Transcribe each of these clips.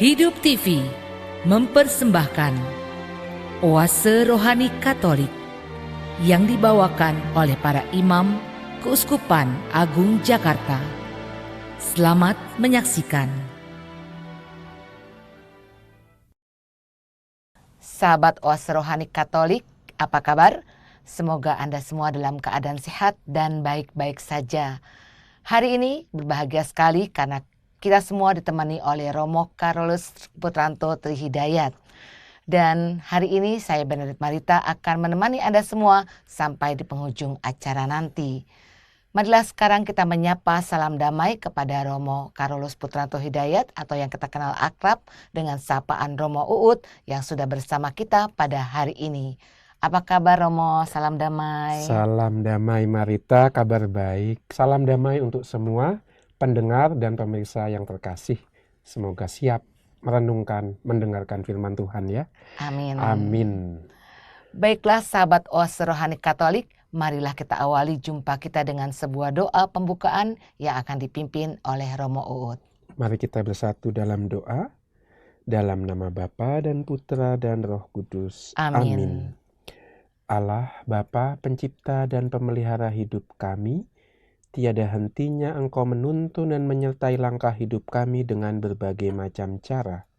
Hidup TV mempersembahkan Oase Rohani Katolik yang dibawakan oleh para imam Keuskupan Agung Jakarta. Selamat menyaksikan. Sahabat Oase Rohani Katolik, apa kabar? Semoga Anda semua dalam keadaan sehat dan baik-baik saja. Hari ini berbahagia sekali karena kita semua ditemani oleh Romo Carolus Putranto Trihidayat. Dan hari ini saya Benedict Marita akan menemani Anda semua sampai di penghujung acara nanti. Marilah sekarang kita menyapa salam damai kepada Romo Carolus Putranto Hidayat atau yang kita kenal akrab dengan sapaan Romo Uut yang sudah bersama kita pada hari ini. Apa kabar Romo? Salam damai. Salam damai Marita, kabar baik. Salam damai untuk semua pendengar dan pemirsa yang terkasih. Semoga siap merenungkan, mendengarkan firman Tuhan ya. Amin. Amin. Baiklah sahabat Oase Rohani Katolik, marilah kita awali jumpa kita dengan sebuah doa pembukaan yang akan dipimpin oleh Romo Uut. Mari kita bersatu dalam doa. Dalam nama Bapa dan Putra dan Roh Kudus. Amin. Allah, Bapa, pencipta dan pemelihara hidup kami, tiada hentinya Engkau menuntun dan menyertai langkah hidup kami dengan berbagai macam cara.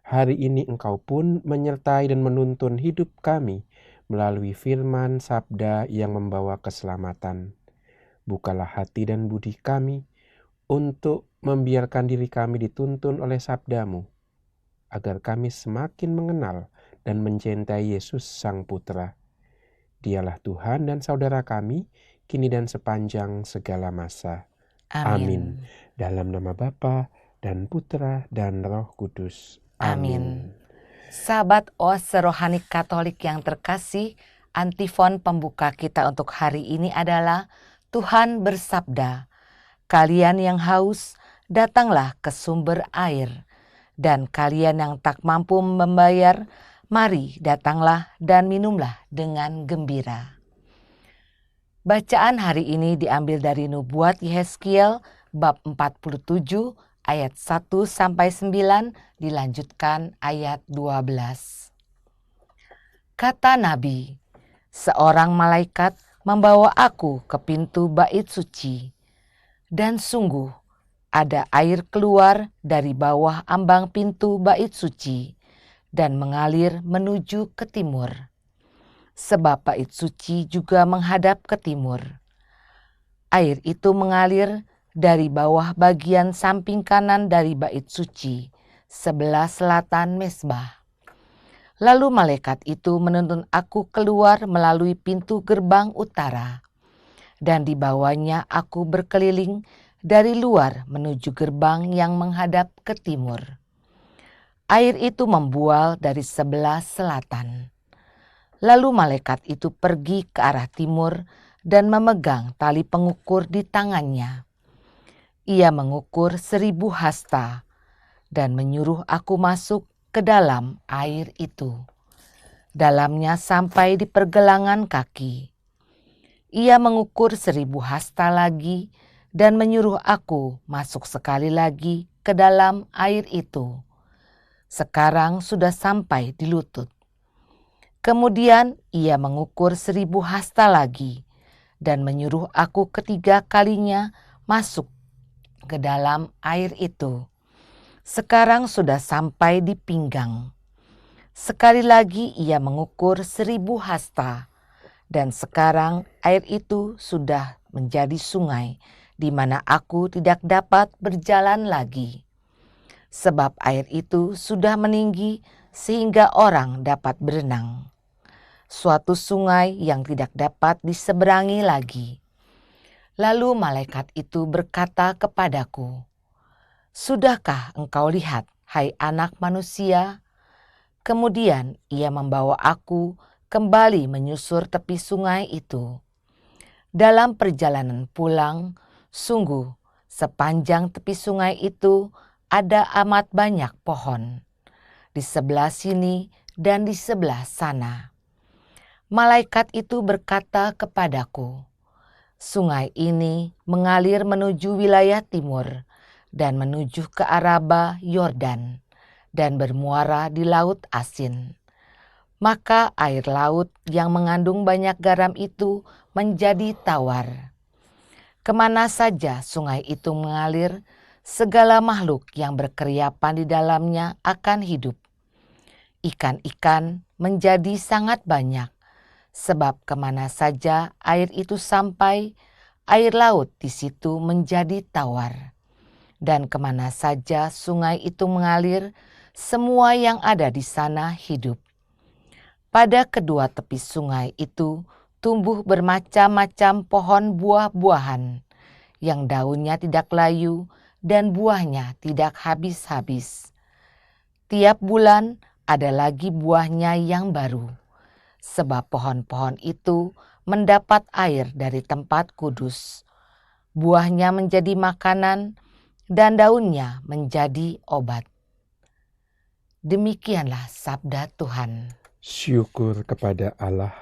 Hari ini Engkau pun menyertai dan menuntun hidup kami melalui firman sabda yang membawa keselamatan. Bukalah hati dan budi kami untuk membiarkan diri kami dituntun oleh sabdamu, agar kami semakin mengenal dan mencintai Yesus Sang Putra. Dialah Tuhan dan Saudara kami, kini dan sepanjang segala masa. Amin. Dalam nama Bapa dan Putra dan Roh Kudus. Amin. Sahabat Oase Rohani Katolik yang terkasih, antifon pembuka kita untuk hari ini adalah Tuhan bersabda, "Kalian yang haus, datanglah ke sumber air. Dan kalian yang tak mampu membayar, mari datanglah dan minumlah dengan gembira." Bacaan hari ini diambil dari Nubuat Yehezkiel bab 47 ayat 1-9 dilanjutkan ayat 12. Kata Nabi, "Seorang malaikat membawa aku ke pintu bait suci, dan sungguh ada air keluar dari bawah ambang pintu bait suci dan mengalir menuju ke timur. Sebab bait suci juga menghadap ke timur. Air itu mengalir dari bawah bagian samping kanan dari bait suci, sebelah selatan mezbah. Lalu malaikat itu menuntun aku keluar melalui pintu gerbang utara, dan dibawanya aku berkeliling dari luar menuju gerbang yang menghadap ke timur. Air itu membual dari sebelah selatan. Lalu malaikat itu pergi ke arah timur dan memegang tali pengukur di tangannya. Ia mengukur 1000 hasta dan menyuruh aku masuk ke dalam air itu. Dalamnya sampai di pergelangan kaki. Ia mengukur 1000 hasta lagi dan menyuruh aku masuk sekali lagi ke dalam air itu. Sekarang sudah sampai di lutut. Kemudian ia mengukur 1000 hasta lagi dan menyuruh aku ketiga kalinya masuk ke dalam air itu. Sekarang sudah sampai di pinggang. Sekali lagi ia mengukur 1000 hasta dan sekarang air itu sudah menjadi sungai di mana aku tidak dapat berjalan lagi. Sebab air itu sudah meninggi sehingga orang dapat berenang. Suatu sungai yang tidak dapat diseberangi lagi. Lalu malaikat itu berkata kepadaku, "Sudahkah engkau lihat, hai anak manusia?" Kemudian ia membawa aku kembali menyusur tepi sungai itu. Dalam perjalanan pulang, sungguh sepanjang tepi sungai itu ada amat banyak pohon, di sebelah sini dan di sebelah sana. Malaikat itu berkata kepadaku, "Sungai ini mengalir menuju wilayah timur dan menuju ke Araba Yordan, dan bermuara di laut asin. Maka air laut yang mengandung banyak garam itu menjadi tawar. Kemana saja sungai itu mengalir, segala makhluk yang berkeriapan di dalamnya akan hidup. Ikan-ikan menjadi sangat banyak, sebab kemana saja air itu sampai, air laut di situ menjadi tawar. Dan kemana saja sungai itu mengalir, semua yang ada di sana hidup. Pada kedua tepi sungai itu tumbuh bermacam-macam pohon buah-buahan, yang daunnya tidak layu dan buahnya tidak habis-habis. Tiap bulan ada lagi buahnya yang baru, sebab pohon-pohon itu mendapat air dari tempat kudus. Buahnya menjadi makanan dan daunnya menjadi obat. Demikianlah sabda Tuhan. Syukur kepada Allah.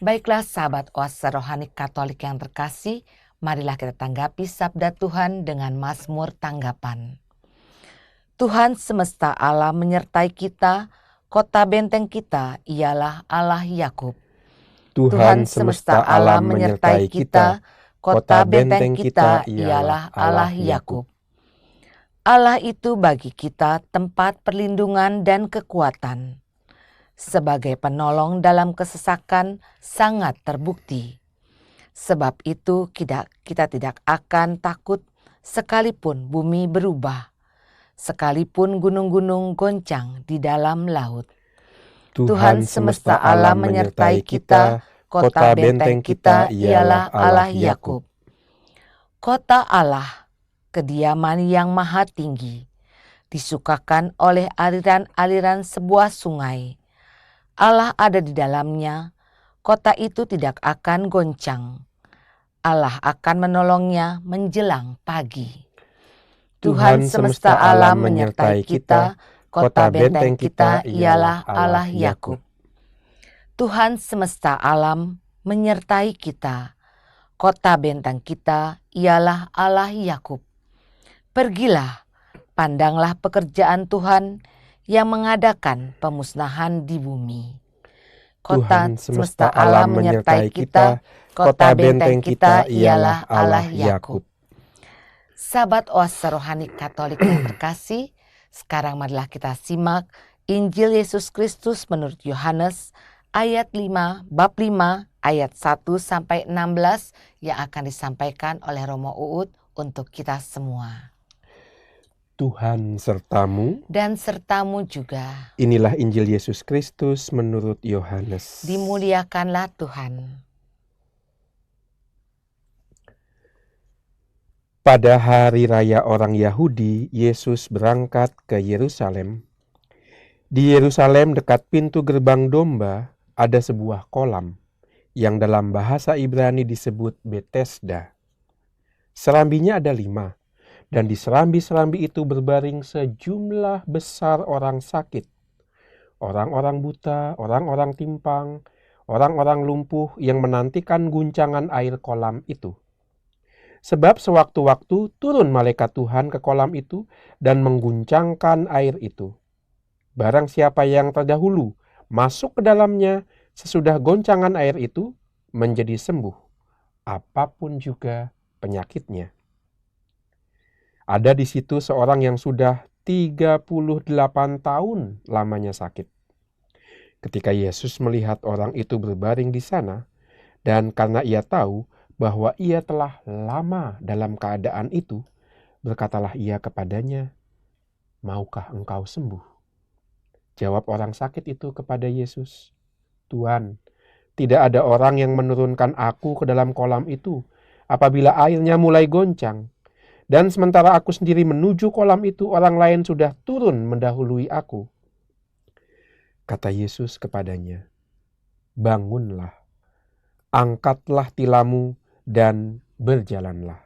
Baiklah sahabat Oase Rohani Katolik yang terkasih, marilah kita tanggapi sabda Tuhan dengan Mazmur tanggapan. Tuhan semesta alam menyertai kita, kota benteng kita ialah Allah Yakub. Tuhan semesta alam menyertai kita, kota benteng kita ialah Allah Yakub. Allah itu bagi kita tempat perlindungan dan kekuatan. Sebagai penolong dalam kesesakan sangat terbukti. Sebab itu kita tidak akan takut sekalipun bumi berubah, sekalipun gunung-gunung goncang di dalam laut. Tuhan semesta alam menyertai kita, kota benteng kita ialah Allah Yakub. Kota Allah, kediaman yang maha tinggi, disukakan oleh aliran-aliran sebuah sungai. Allah ada di dalamnya, kota itu tidak akan goncang. Allah akan menolongnya menjelang pagi. Tuhan semesta alam menyertai kita, kota benteng kita ialah Allah Yakub. Tuhan semesta alam menyertai kita, kota benteng kita ialah Allah Yakub. Pergilah, pandanglah pekerjaan Tuhan yang mengadakan pemusnahan di bumi. Kota semesta alam menyertai kita, kota benteng kita ialah Allah Yakub. Sahabat Oase Rohani Katolik yang terkasih, sekarang marilah kita simak Injil Yesus Kristus menurut Yohanes ayat 5, bab 5, ayat 1-16 yang akan disampaikan oleh Romo Uut untuk kita semua. Tuhan sertamu Dan sertamu juga. Inilah Injil Yesus Kristus menurut Yohanes. Dimuliakanlah Tuhan. Pada hari raya orang Yahudi, Yesus berangkat ke Yerusalem. Di Yerusalem dekat pintu gerbang domba ada sebuah kolam yang dalam bahasa Ibrani disebut Betesda. Serambinya ada 5. Dan di serambi-serambi itu berbaring sejumlah besar orang sakit. Orang-orang buta, orang-orang timpang, orang-orang lumpuh yang menantikan guncangan air kolam itu. Sebab sewaktu-waktu turun malaikat Tuhan ke kolam itu dan mengguncangkan air itu. Barang siapa yang terdahulu masuk ke dalamnya sesudah goncangan air itu menjadi sembuh, apapun juga penyakitnya. Ada di situ seorang yang sudah 38 tahun lamanya sakit. Ketika Yesus melihat orang itu berbaring di sana, dan karena ia tahu bahwa ia telah lama dalam keadaan itu, berkatalah ia kepadanya, "Maukah engkau sembuh?" Jawab orang sakit itu kepada Yesus, "Tuhan, tidak ada orang yang menurunkan aku ke dalam kolam itu apabila airnya mulai goncang. Dan sementara aku sendiri menuju kolam itu, orang lain sudah turun mendahului aku." Kata Yesus kepadanya, "Bangunlah, angkatlah tilammu dan berjalanlah."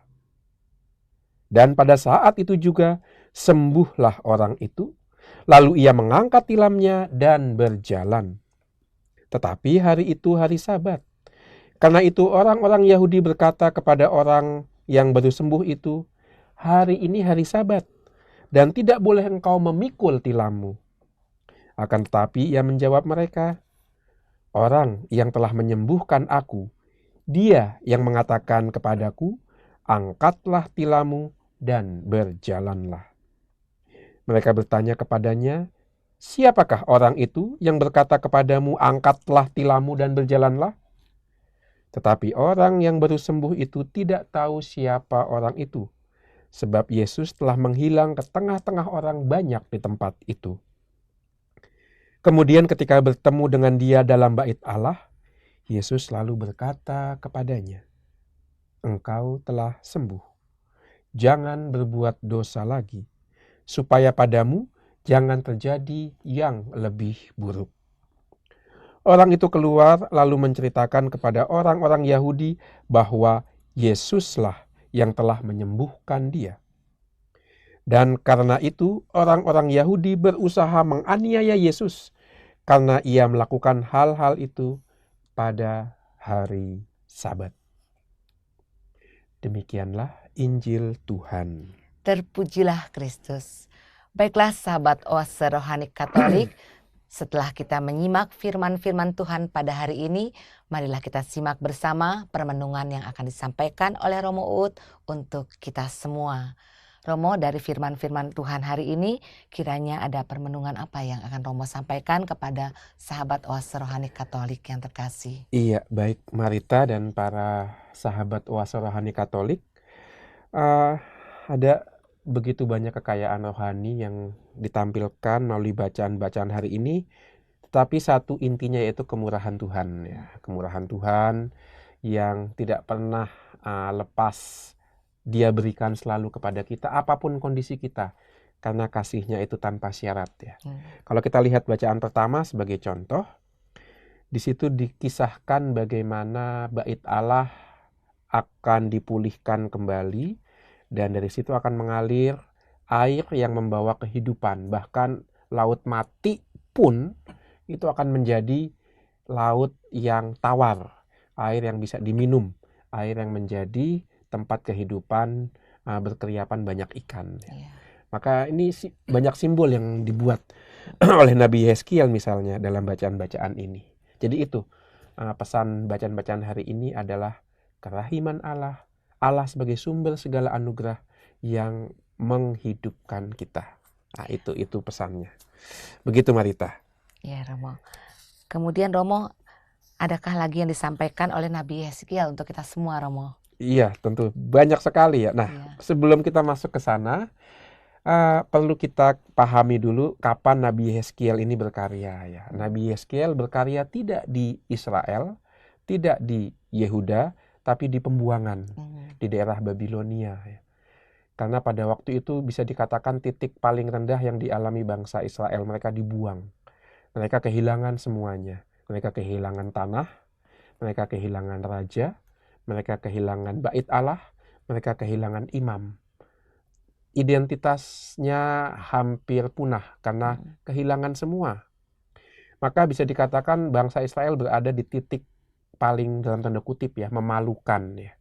Dan pada saat itu juga sembuhlah orang itu, lalu ia mengangkat tilamnya dan berjalan. Tetapi hari itu hari Sabat. Karena itu orang-orang Yahudi berkata kepada orang yang baru sembuh itu, "Hari ini hari Sabat, dan tidak boleh engkau memikul tilammu. Akan tetapi ia menjawab mereka, orang yang telah menyembuhkan aku, dia yang mengatakan kepadaku, angkatlah tilammu dan berjalanlah. Mereka bertanya kepadanya, siapakah orang itu yang berkata kepadamu, angkatlah tilammu dan berjalanlah? Tetapi orang yang baru sembuh itu tidak tahu siapa orang itu, sebab Yesus telah menghilang ke tengah-tengah orang banyak di tempat itu. Kemudian ketika bertemu dengan dia dalam bait Allah, Yesus lalu berkata kepadanya, engkau telah sembuh, jangan berbuat dosa lagi, supaya padamu jangan terjadi yang lebih buruk. Orang itu keluar lalu menceritakan kepada orang-orang Yahudi bahwa Yesuslah yang telah menyembuhkan dia. Dan karena itu orang-orang Yahudi berusaha menganiaya Yesus karena ia melakukan hal-hal itu pada hari Sabat. Demikianlah Injil Tuhan. Terpujilah Kristus. Baiklah sahabat Oase Rohani Katolik, setelah kita menyimak firman-firman Tuhan pada hari ini, marilah kita simak bersama permenungan yang akan disampaikan oleh Romo Uut untuk kita semua. Romo, dari firman-firman Tuhan hari ini, kiranya ada permenungan apa yang akan Romo sampaikan kepada sahabat Oase Rohani Katolik yang terkasih? Iya, baik Marita dan para sahabat Oase Rohani Katolik. Ada begitu banyak kekayaan rohani yang ditampilkan melalui bacaan-bacaan hari ini, tetapi satu intinya yaitu kemurahan Tuhan, ya. Kemurahan Tuhan yang tidak pernah lepas Dia berikan selalu kepada kita apapun kondisi kita, karena kasih-Nya itu tanpa syarat, ya. Kalau kita lihat bacaan pertama sebagai contoh, di situ dikisahkan bagaimana bait Allah akan dipulihkan kembali, dan dari situ akan mengalir air yang membawa kehidupan. Bahkan laut mati pun itu akan menjadi laut yang tawar, air yang bisa diminum, air yang menjadi tempat kehidupan, berkeriapan banyak ikan. Yeah. Maka ini banyak simbol yang dibuat oleh Nabi Yeskiel misalnya dalam bacaan-bacaan ini. Jadi itu pesan bacaan-bacaan hari ini adalah kerahiman Allah, Allah sebagai sumber segala anugerah yang menghidupkan kita. Nah, itu pesannya. Begitu Marita. Ya Romo. Kemudian Romo, adakah lagi yang disampaikan oleh Nabi Yeskiel untuk kita semua, Romo? Iya, tentu banyak sekali ya. Nah, Iya. Sebelum kita masuk ke sana, perlu kita pahami dulu kapan Nabi Yeskiel ini berkarya, ya. Nabi Yeskiel berkarya tidak di Israel, tidak di Yehuda, tapi di pembuangan, di daerah Babilonia, ya. Karena pada waktu itu bisa dikatakan titik paling rendah yang dialami bangsa Israel. Mereka dibuang, mereka kehilangan semuanya. Mereka kehilangan tanah, mereka kehilangan raja, mereka kehilangan bait Allah, mereka kehilangan imam. Identitasnya hampir punah karena kehilangan semua. Maka bisa dikatakan bangsa Israel berada di titik paling dalam tanda kutip ya, memalukan, ya.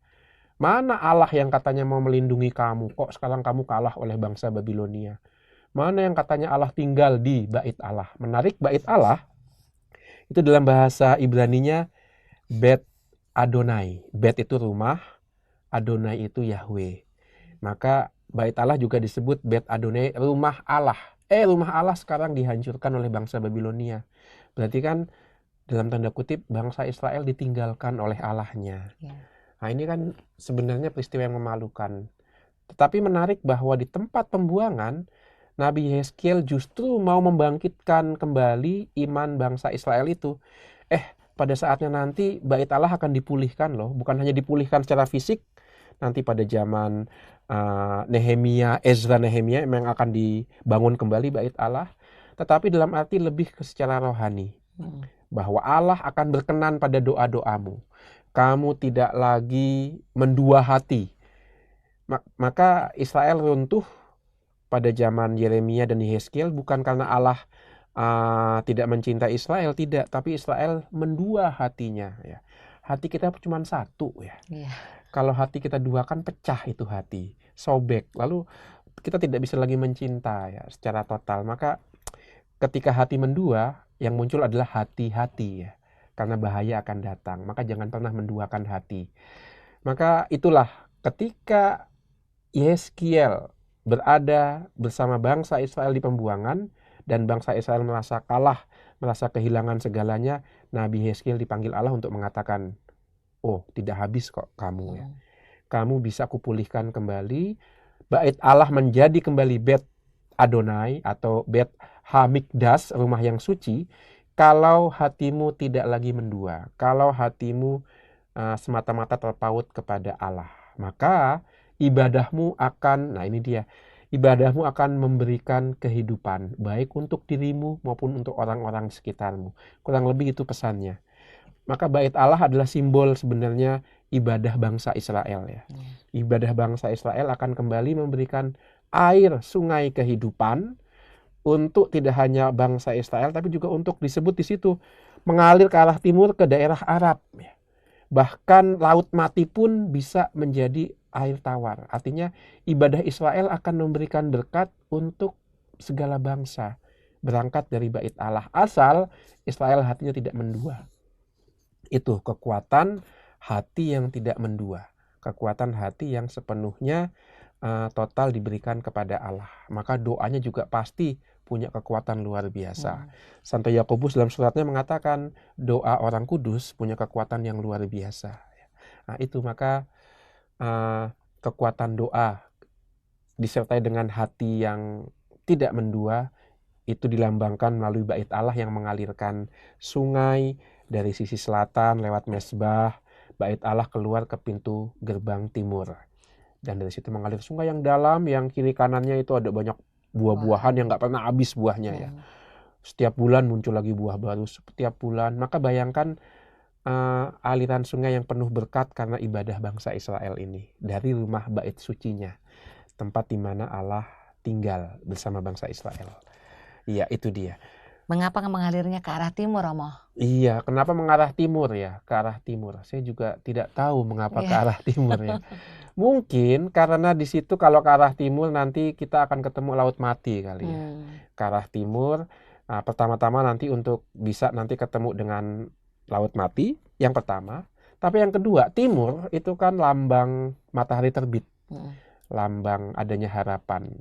Mana Allah yang katanya mau melindungi kamu, kok sekarang kamu kalah oleh bangsa Babilonia? Mana yang katanya Allah tinggal di bait Allah? Menarik, bait Allah itu dalam bahasa Ibraninya Bet Adonai. Bet itu rumah, Adonai itu Yahweh. Maka bait Allah juga disebut Bet Adonai, rumah Allah. Rumah Allah sekarang dihancurkan oleh bangsa Babilonia. Berarti kan dalam tanda kutip bangsa Israel ditinggalkan oleh Allahnya. Nah, ini kan sebenarnya peristiwa yang memalukan. Tetapi menarik bahwa di tempat pembuangan, Nabi Yeskiel justru mau membangkitkan kembali iman bangsa Israel itu. Pada saatnya nanti bait Allah akan dipulihkan loh. Bukan hanya dipulihkan secara fisik, nanti pada zaman Nehemia, Ezra Nehemia memang akan dibangun kembali bait Allah. Tetapi dalam arti lebih ke secara rohani. Bahwa Allah akan berkenan pada doa-doamu. Kamu tidak lagi mendua hati. Maka Israel runtuh pada zaman Yeremia dan Yeskiel bukan karena Allah tidak mencintai Israel, tidak, tapi Israel mendua hatinya, ya. Hati kita cuma satu, ya. Kalau hati kita dua kan pecah itu hati, sobek. Lalu kita tidak bisa lagi mencinta ya secara total. Maka ketika hati mendua, yang muncul adalah hati-hati ya. Karena bahaya akan datang, maka jangan pernah menduakan hati. Maka itulah ketika Yeskiel berada bersama bangsa Israel di pembuangan, dan bangsa Israel merasa kalah, merasa kehilangan segalanya, Nabi Yeskiel dipanggil Allah untuk mengatakan, oh tidak habis kok kamu ya. Kamu bisa kupulihkan kembali, bait Allah menjadi kembali Bet Adonai atau Bet Hamikdas, rumah yang suci, kalau hatimu tidak lagi mendua, kalau hatimu semata-mata terpaut kepada Allah. Maka ibadahmu akan, nah ini dia, ibadahmu akan memberikan kehidupan, baik untuk dirimu maupun untuk orang-orang sekitarmu. Kurang lebih itu pesannya. Maka bait Allah adalah simbol sebenarnya ibadah bangsa Israel ya. Ibadah bangsa Israel akan kembali memberikan air sungai kehidupan untuk tidak hanya bangsa Israel, tapi juga untuk disebut di situ mengalir ke arah timur ke daerah Arab ya. Bahkan laut mati pun bisa menjadi air tawar. Artinya ibadah Israel akan memberikan berkat untuk segala bangsa. Berangkat dari bait Allah, asal Israel hatinya tidak mendua. Itu kekuatan hati yang tidak mendua. Kekuatan hati yang sepenuhnya total diberikan kepada Allah. Maka doanya juga pasti punya kekuatan luar biasa. Santo Yakobus dalam suratnya mengatakan doa orang kudus punya kekuatan yang luar biasa. Nah itu, maka kekuatan doa disertai dengan hati yang tidak mendua itu dilambangkan melalui bait Allah yang mengalirkan sungai dari sisi selatan lewat mesbah. Bait Allah keluar ke pintu gerbang timur. Dan dari situ mengalir sungai yang dalam, yang kiri kanannya itu ada banyak buah-buahan yang nggak pernah habis buahnya ya. Setiap bulan muncul lagi buah baru, setiap bulan. Maka bayangkan aliran sungai yang penuh berkat karena ibadah bangsa Israel ini. Dari rumah bait sucinya, tempat di mana Allah tinggal bersama bangsa Israel. Iya, itu dia. Mengapa mengalirnya ke arah timur, Romo? Iya, kenapa mengarah timur ya? Ke arah timur. Saya juga tidak tahu mengapa ke arah timur ya. Mungkin karena di situ kalau ke arah timur nanti kita akan ketemu Laut Mati kali ya. Ke arah timur, pertama-tama nanti untuk bisa nanti ketemu dengan Laut Mati, yang pertama. Tapi yang kedua, timur itu kan lambang matahari terbit. Lambang adanya harapan.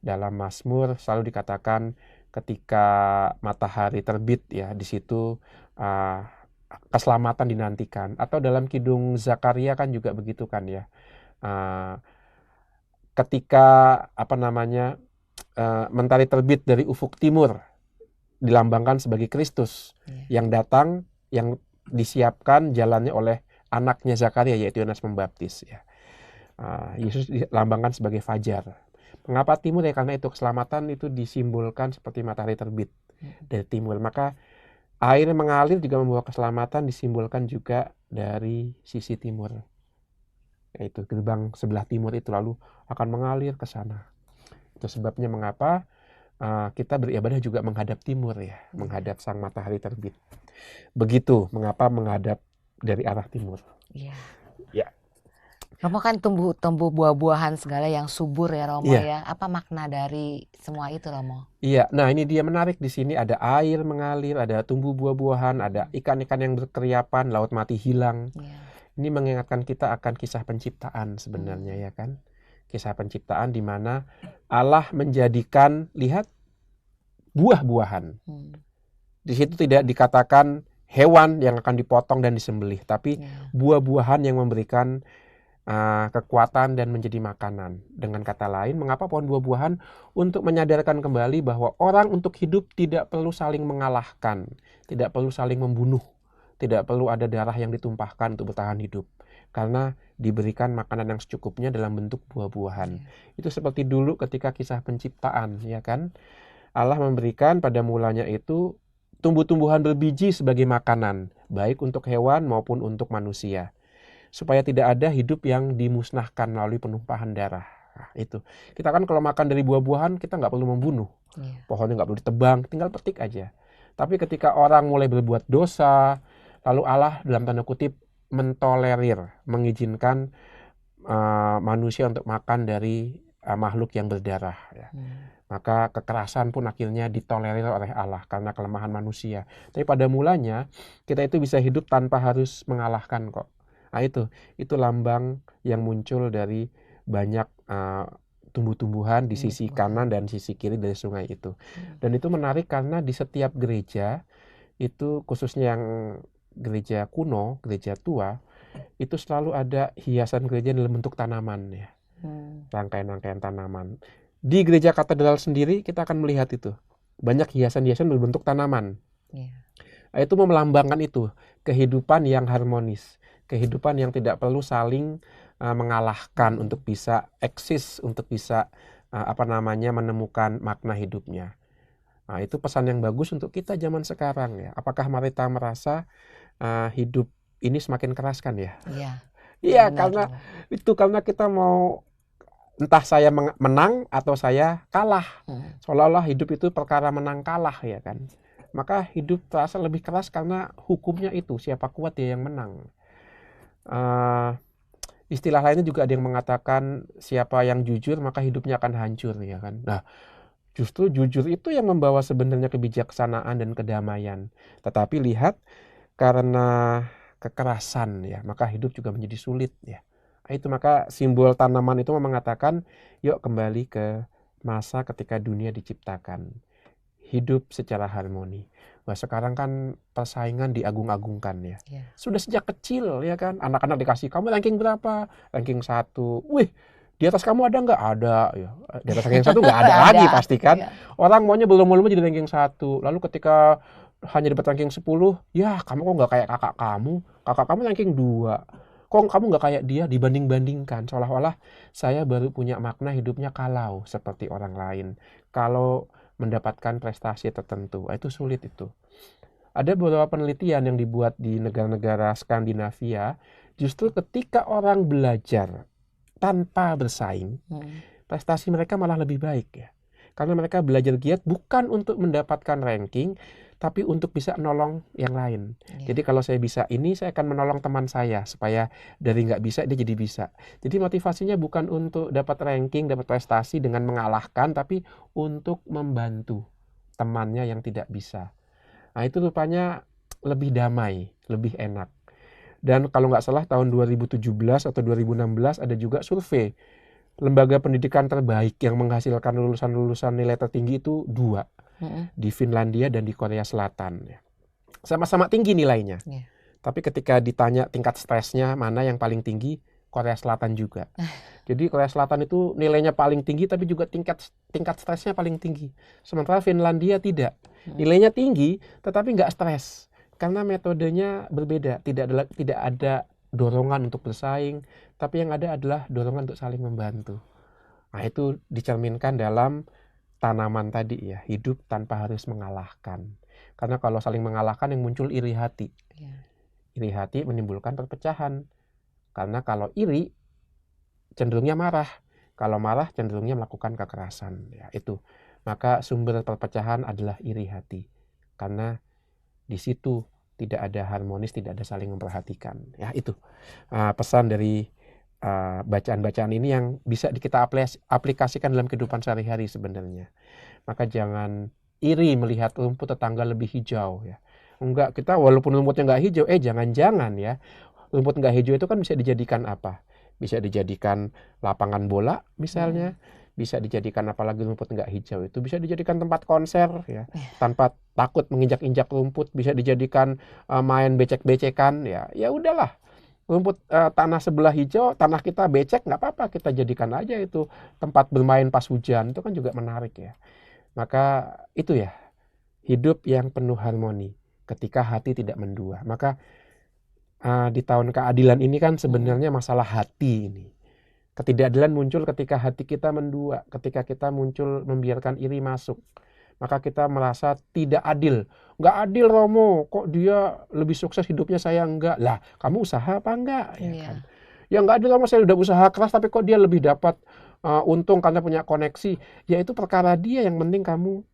Dalam Mazmur selalu dikatakan ketika matahari terbit ya, di situ keselamatan dinantikan. Atau dalam Kidung Zakaria kan juga begitu kan ya. Ketika mentari terbit dari ufuk timur dilambangkan sebagai Kristus yang datang, yang disiapkan jalannya oleh anaknya Zakaria yaitu Yohanes Pembaptis ya. Yesus dilambangkan sebagai fajar. Mengapa timur ya? Karena itu keselamatan itu disimbolkan seperti matahari terbit dari timur. Maka air mengalir juga membawa keselamatan, disimbolkan juga dari sisi timur. Yaitu gerbang sebelah timur itu lalu akan mengalir ke sana. Itu sebabnya mengapa kita beribadah juga menghadap timur ya, menghadap sang matahari terbit. Begitu mengapa menghadap dari arah timur. Iya. Ya. Romo kan tumbuh buah-buahan segala yang subur ya Romo ya. Apa makna dari semua itu Romo? Iya, nah ini dia menarik di sini, ada air mengalir, ada tumbuh buah-buahan, ada ikan-ikan yang berkeriapan, laut mati hilang. Ini mengingatkan kita akan kisah penciptaan sebenarnya ya kan. Kisah penciptaan di mana Allah menjadikan, lihat, buah-buahan. Di situ tidak dikatakan hewan yang akan dipotong dan disembelih, tapi buah-buahan yang memberikan kekuatan dan menjadi makanan. Dengan kata lain, mengapa pohon buah-buahan? Untuk menyadarkan kembali bahwa orang untuk hidup tidak perlu saling mengalahkan, tidak perlu saling membunuh, tidak perlu ada darah yang ditumpahkan untuk bertahan hidup, karena diberikan makanan yang secukupnya dalam bentuk buah-buahan. Itu seperti dulu ketika kisah penciptaan ya kan, Allah memberikan pada mulanya itu tumbuh-tumbuhan berbiji sebagai makanan, baik untuk hewan maupun untuk manusia, supaya tidak ada hidup yang dimusnahkan melalui penumpahan darah. Nah, itu. Kita kan kalau makan dari buah-buahan, kita nggak perlu membunuh. Pohonnya nggak perlu ditebang, tinggal petik aja. Tapi ketika orang mulai berbuat dosa, lalu Allah dalam tanda kutip mentolerir, mengizinkan manusia untuk makan dari makhluk yang berdarah ya. Maka kekerasan pun akhirnya ditolerir oleh Allah karena kelemahan manusia. Tapi pada mulanya kita itu bisa hidup tanpa harus mengalahkan kok. Nah itu lambang yang muncul dari banyak tumbuh-tumbuhan di sisi kanan dan sisi kiri dari sungai itu. Dan itu menarik karena di setiap gereja itu, khususnya yang gereja kuno, gereja tua, itu selalu ada hiasan gereja dalam bentuk tanaman ya. Rangkaian-rangkaian tanaman. Di gereja katedral sendiri kita akan melihat itu. Banyak hiasan-hiasan berbentuk tanaman. Itu melambangkan itu, kehidupan yang harmonis, kehidupan yang tidak perlu saling mengalahkan untuk bisa eksis, untuk bisa menemukan makna hidupnya. Nah, itu pesan yang bagus untuk kita zaman sekarang ya. Apakah kita merasa hidup ini semakin keras kan ya? Iya, karena kita mau entah saya menang atau saya kalah. Seolah-olah hidup itu perkara menang kalah ya kan. Maka hidup terasa lebih keras karena hukumnya itu, siapa kuat dia yang menang. Istilah lainnya juga ada yang mengatakan siapa yang jujur maka hidupnya akan hancur ya kan. Nah, justru jujur itu yang membawa sebenarnya kebijaksanaan dan kedamaian. Tetapi lihat, karena kekerasan ya, maka hidup juga menjadi sulit ya. Itu maka simbol tanaman itu mengatakan, yuk kembali ke masa ketika dunia diciptakan. Hidup secara harmoni. Wah, sekarang kan persaingan diagung-agungkan ya. Sudah sejak kecil ya kan, anak-anak dikasih, kamu ranking berapa? Ranking 1. Wih, di atas kamu ada nggak? Ada ya. Di atas ranking 1 nggak ada lagi pasti kan. Orang maunya belum jadi ranking 1. Lalu ketika hanya dapat ranking 10, ya kamu kok nggak kayak kakak kamu ranking 2. Kok kamu nggak kayak dia, dibanding-bandingkan. Seolah-olah saya baru punya makna hidupnya kalau seperti orang lain. Kalau mendapatkan prestasi tertentu, itu sulit itu. Ada beberapa penelitian yang dibuat di negara-negara Skandinavia, justru ketika orang belajar tanpa bersaing, prestasi mereka malah lebih baik ya. Karena mereka belajar giat bukan untuk mendapatkan ranking, tapi untuk bisa menolong yang lain. Jadi kalau saya bisa ini, saya akan menolong teman saya supaya dari nggak bisa dia jadi bisa. Jadi motivasinya bukan untuk dapat ranking, dapat prestasi dengan mengalahkan, tapi untuk membantu temannya yang tidak bisa. Nah, itu rupanya lebih damai, lebih enak. Dan kalau nggak salah tahun 2017 atau 2016 ada juga survei lembaga pendidikan terbaik yang menghasilkan lulusan-lulusan nilai tertinggi itu 2. Di Finlandia dan di Korea Selatan. Sama-sama tinggi nilainya. Tapi ketika ditanya tingkat stresnya mana yang paling tinggi, Korea Selatan juga. Jadi Korea Selatan itu nilainya paling tinggi tapi juga tingkat stresnya paling tinggi. Sementara Finlandia tidak. Nilainya tinggi tetapi nggak stres. Karena metodenya berbeda. Tidak ada dorongan untuk bersaing, tapi yang ada adalah dorongan untuk saling membantu. Nah, itu dicerminkan dalam tanaman tadi ya, hidup tanpa harus mengalahkan. Karena kalau saling mengalahkan yang muncul iri hati. Iri hati menimbulkan perpecahan. Karena kalau iri cenderungnya marah. Kalau marah cenderungnya melakukan kekerasan. Ya, itu. Maka sumber perpecahan adalah iri hati. Karena di situ tidak ada harmonis, tidak ada saling memperhatikan. Ya, itu pesan dari bacaan-bacaan ini yang bisa kita aplikasikan dalam kehidupan sehari-hari sebenarnya. Maka jangan iri melihat rumput tetangga lebih hijau ya. Enggak, kita walaupun rumputnya nggak hijau, jangan-jangan ya, rumput nggak hijau itu kan bisa dijadikan apa? Bisa dijadikan lapangan bola misalnya, bisa dijadikan apalagi rumput nggak hijau itu bisa dijadikan tempat konser ya, tanpa takut menginjak-injak rumput, bisa dijadikan main becek-becekan ya. Ya udahlah. Rumput tanah sebelah hijau, tanah kita becek, nggak apa-apa, kita jadikan aja itu tempat bermain pas hujan, itu kan juga menarik ya. Maka itu ya, hidup yang penuh harmoni ketika hati tidak mendua. Maka di tahun keadilan ini kan sebenarnya masalah hati ini. Ketidakadilan muncul ketika hati kita mendua, ketika kita muncul membiarkan iri masuk. Maka kita merasa tidak adil. Nggak adil Romo, kok dia lebih sukses hidupnya saya enggak. Lah, kamu usaha apa enggak? Ya kan? Ya nggak adil Romo, saya udah usaha keras tapi kok dia lebih dapat untung karena punya koneksi. Ya itu perkara dia, yang penting kamu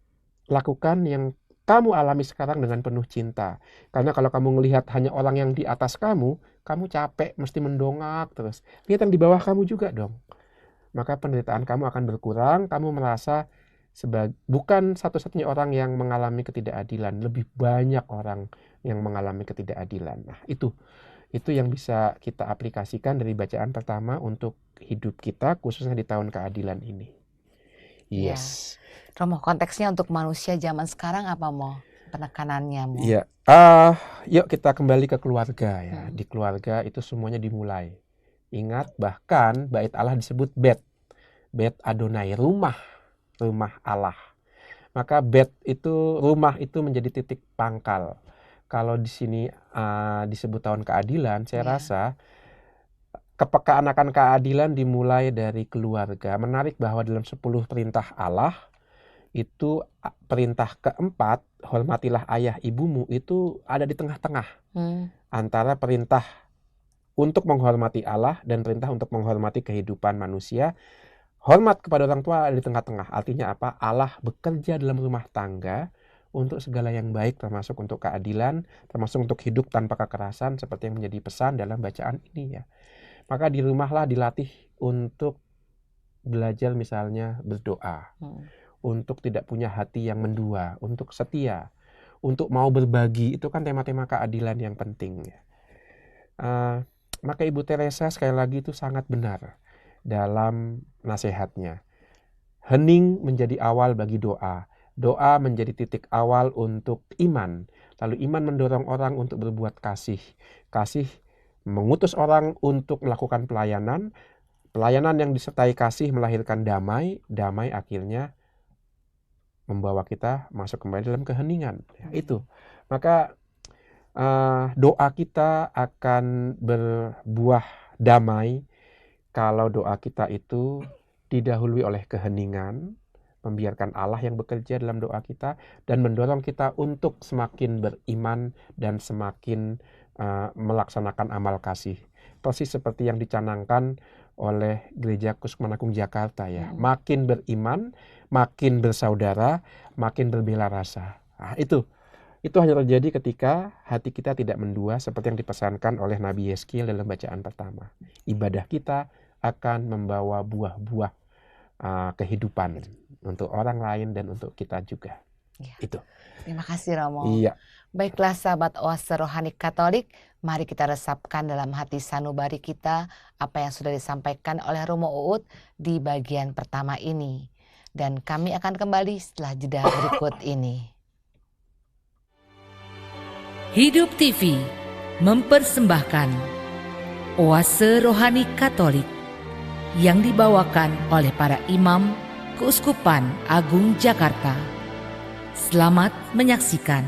lakukan yang kamu alami sekarang dengan penuh cinta. Karena kalau kamu melihat hanya orang yang di atas kamu capek, mesti mendongak terus. Lihat yang di bawah kamu juga dong. maka penderitaan kamu akan berkurang. Kamu merasa bukan satu-satunya orang yang mengalami ketidakadilan, lebih banyak orang yang mengalami ketidakadilan. Nah, itu yang bisa kita aplikasikan dari bacaan pertama untuk hidup kita, khususnya di tahun keadilan ini. Ya. Yes. Romo, konteksnya untuk manusia zaman sekarang apa, Mo? Penekanannya, Mo? Iya. Yuk kita kembali ke keluarga ya. Di keluarga itu semuanya dimulai. Ingat, bahkan bait Allah disebut Bet Adonai, rumah Allah. Maka bet itu, rumah itu menjadi titik pangkal. Kalau di sini disebut tahun keadilan, saya rasa kepekaan akan keadilan dimulai dari keluarga. Menarik bahwa dalam 10 perintah Allah itu perintah keempat, hormatilah ayah ibumu, itu ada di tengah-tengah antara perintah untuk menghormati Allah dan perintah untuk menghormati kehidupan manusia. Hormat kepada orang tua ada di tengah-tengah. Artinya apa? Allah bekerja dalam rumah tangga untuk segala yang baik, termasuk untuk keadilan, termasuk untuk hidup tanpa kekerasan, seperti yang menjadi pesan dalam bacaan ini ya. Maka di rumahlah dilatih untuk belajar misalnya berdoa, untuk tidak punya hati yang mendua, untuk setia, untuk mau berbagi. Itu kan tema-tema keadilan yang penting ya. Maka Ibu Teresa sekali lagi itu sangat benar dalam nasihatnya. Hening menjadi awal bagi doa. Doa menjadi titik awal untuk iman. Lalu iman mendorong orang untuk berbuat kasih. Kasih mengutus orang untuk melakukan pelayanan. Pelayanan yang disertai kasih melahirkan damai. Damai akhirnya membawa kita masuk kembali dalam keheningan. Ya, itu. Maka doa kita akan berbuah damai kalau doa kita itu didahului oleh keheningan, membiarkan Allah yang bekerja dalam doa kita dan mendorong kita untuk semakin beriman dan semakin melaksanakan amal kasih. Persis seperti yang dicanangkan oleh Gereja Keuskupan Agung Jakarta ya. Makin beriman, makin bersaudara, makin berbela rasa. Nah, itu hanya terjadi ketika hati kita tidak mendua seperti yang dipesankan oleh Nabi Yeskiel dalam bacaan pertama. Ibadah kita akan membawa buah-buah kehidupan untuk orang lain dan untuk kita juga. Ya. Itu. Terima kasih, Romo. Iya. Baiklah sahabat Oase Rohani Katolik, mari kita resapkan dalam hati sanubari kita apa yang sudah disampaikan oleh Romo Uut di bagian pertama ini. Dan kami akan kembali setelah jeda berikut ini. Hidup TV mempersembahkan Oase Rohani Katolik yang dibawakan oleh para imam Keuskupan Agung Jakarta. Selamat menyaksikan.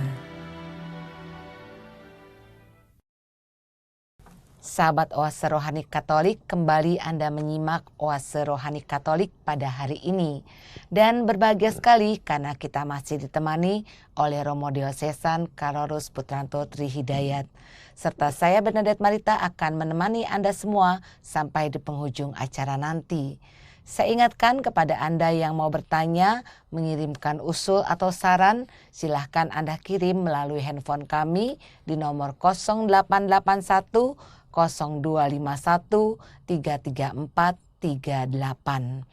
Sahabat Oase Rohani Katolik, kembali Anda menyimak Oase Rohani Katolik pada hari ini. Dan berbahagia sekali karena kita masih ditemani oleh Romo Diosesan Karolus Putranto Trihidayat. Serta saya Bernadette Marita akan menemani Anda semua sampai di penghujung acara nanti. Saya ingatkan kepada Anda yang mau bertanya, mengirimkan usul atau saran, silahkan Anda kirim melalui handphone kami di nomor 0881 0251 334 38.